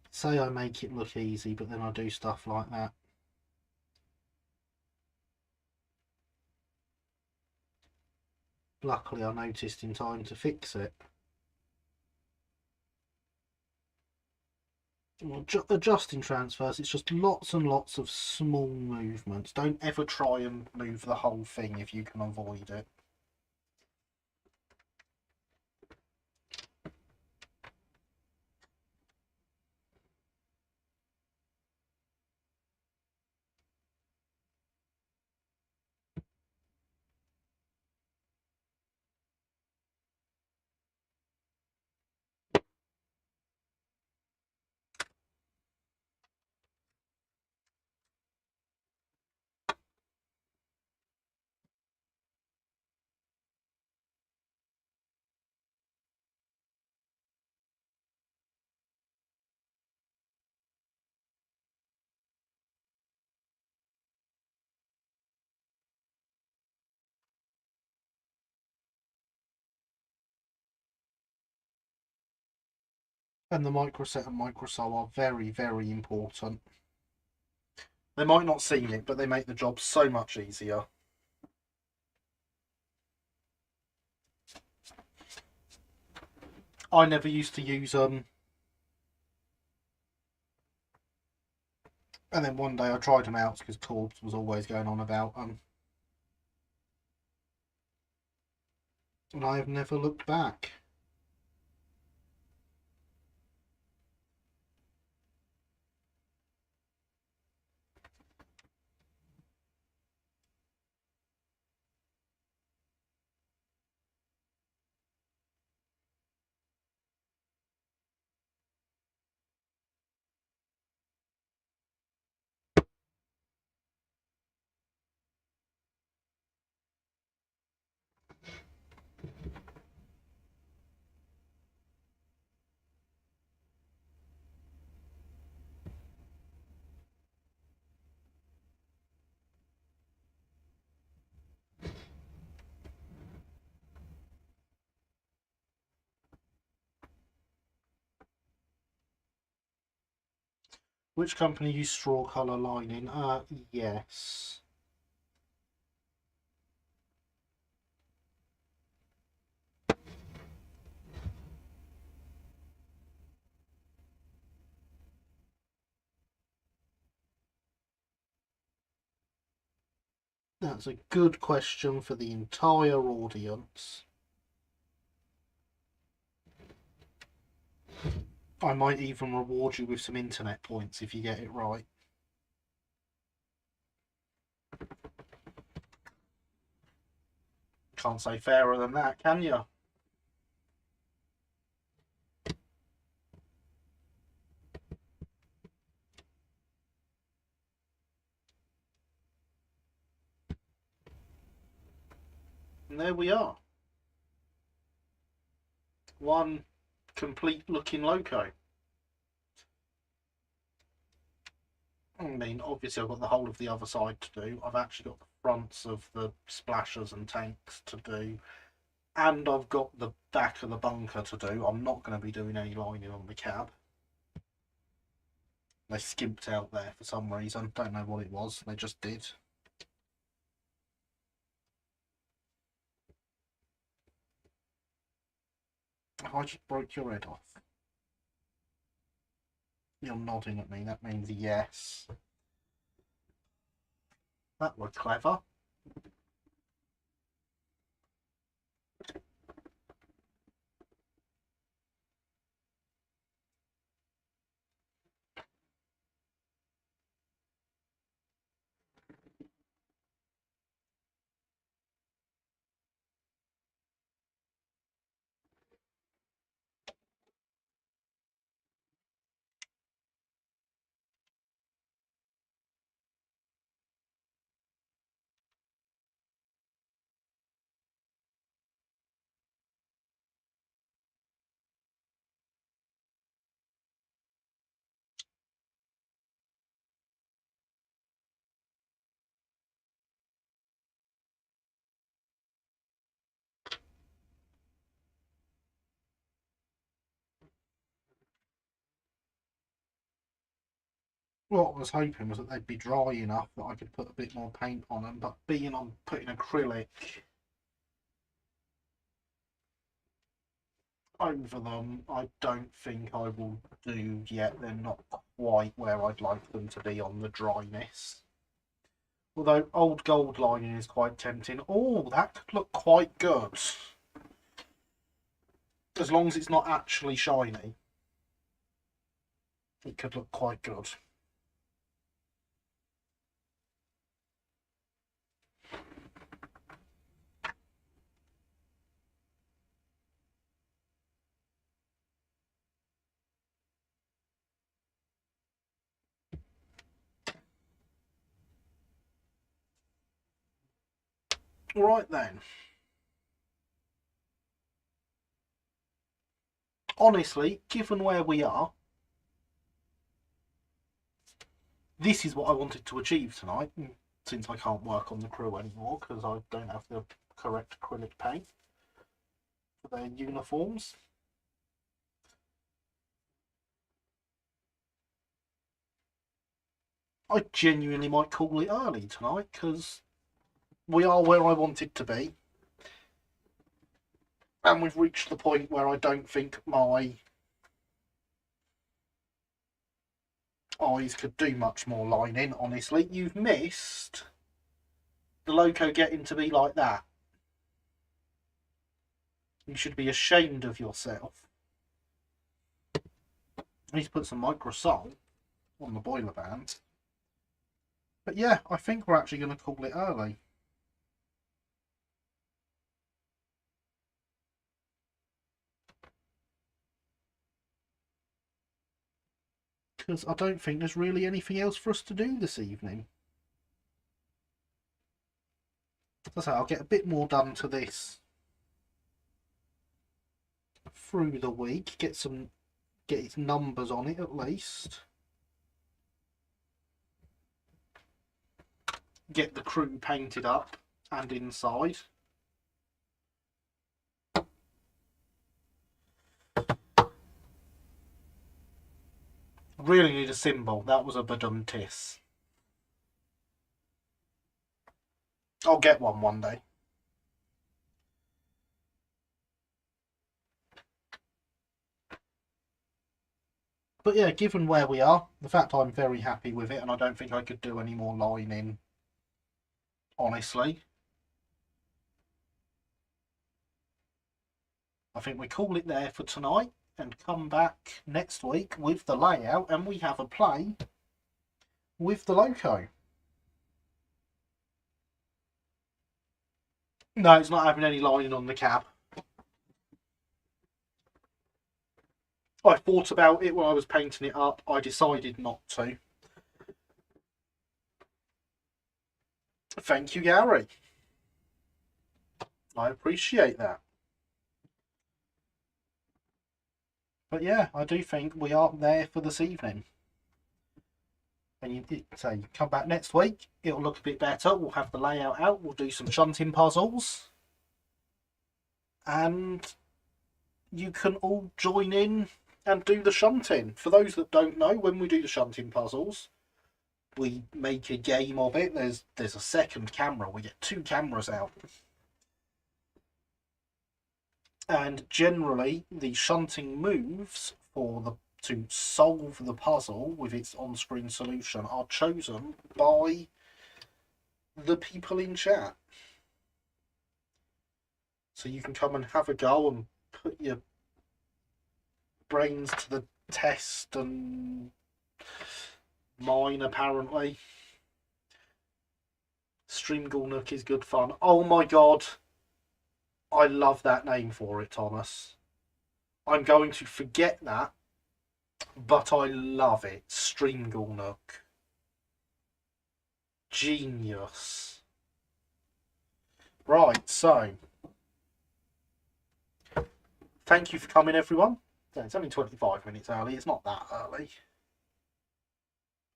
Say I make it look easy, but then I do stuff like that. Luckily I noticed in time to fix it. Adjusting transfers, it's just lots and lots of small movements. Don't ever try and move the whole thing if you can avoid it. And the microset and microsol are very, very important. They might not seem it, but they make the job so much easier. I never used to use them. And then one day I tried them out because Corbs was always going on about them. And I have never looked back. Which company used straw colour lining? Yes. That's a good question for the entire audience. I might even reward you with some internet points if you get it right. Can't say fairer than that, can you? And there we are. One complete looking loco. I mean, obviously I've got the whole of the other side to do. I've actually got the fronts of the splashers and tanks to do. And I've got the back of the bunker to do. I'm not going to be doing any lining on the cab. They skimped out there for some reason. Don't know what it was. They just did. I just broke your head off. You're nodding at me. That means yes. That was clever. what I was hoping was that they'd be dry enough that I could put a bit more paint on them, but being I'm putting acrylic over them, I don't think I will do yet. They're not quite where I'd like them to be on the dryness. Although old gold lining is quite tempting. Oh, that could look quite good. As long as it's not actually shiny, it could look quite good. Right then. Honestly, given where we are, this is what I wanted to achieve tonight, since I can't work on the crew anymore because I don't have the correct acrylic paint for their uniforms. I genuinely might call it early tonight because we are where I wanted to be. And we've reached the point where I don't think my eyes could do much more lining, honestly. You've missed the Loco getting to be like that. You should be ashamed of yourself. I need to put some microsol on the boiler band. But yeah, I think we're actually going to call it early. Because I don't think there's really anything else for us to do this evening. As I say, I'll get a bit more done to this through the week. Get its numbers on it at least. Get the crew painted up and inside. Really need a symbol. That was a badum-tiss. I'll get one day. But yeah, given where we are, the fact I'm very happy with it, and I don't think I could do any more lining, honestly. I think we call it there for tonight and come back next week with the layout, and we have a play with the Loco. No, it's not having any lining on the cab. I thought about it when I was painting it up. I decided not to. Thank you, Gary. I appreciate that. But yeah, I do think we are there for this evening. And you say come back next week, it'll look a bit better. We'll have the layout out. We'll do some shunting puzzles. And you can all join in and do the shunting. For those that don't know, when we do the shunting puzzles, we make a game of it. There's a second camera. We get 2 cameras out. And generally, the shunting moves to solve the puzzle with its on-screen solution are chosen by the people in chat. So you can come and have a go and put your brains to the test, and mine apparently. Streamgulnook is good fun. Oh my god. I love that name for it, Thomas. I'm going to forget that, but I love it. Streamgulnook. Genius. Right, so thank you for coming, everyone. Yeah, it's only 25 minutes early. It's not that early.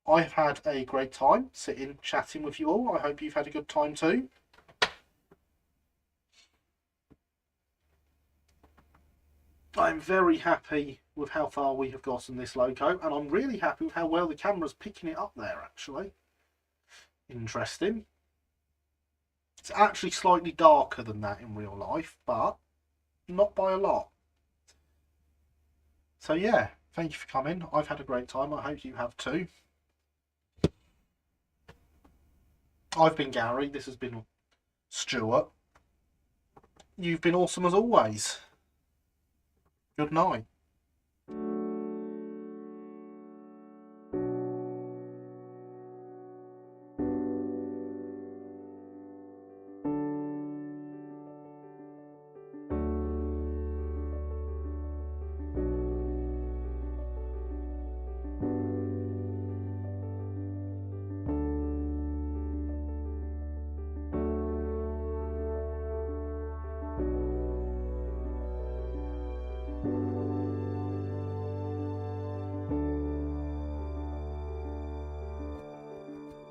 I've had a great time sitting, chatting with you all. I hope you've had a good time too. I'm very happy with how far we have got in this loco, and I'm really happy with how well the camera's picking it up there, actually. Interesting. It's actually slightly darker than that in real life, but not by a lot. So yeah, thank you for coming. I've had a great time. I hope you have too. I've been Gary. This has been Stuart. You've been awesome as always. Good night.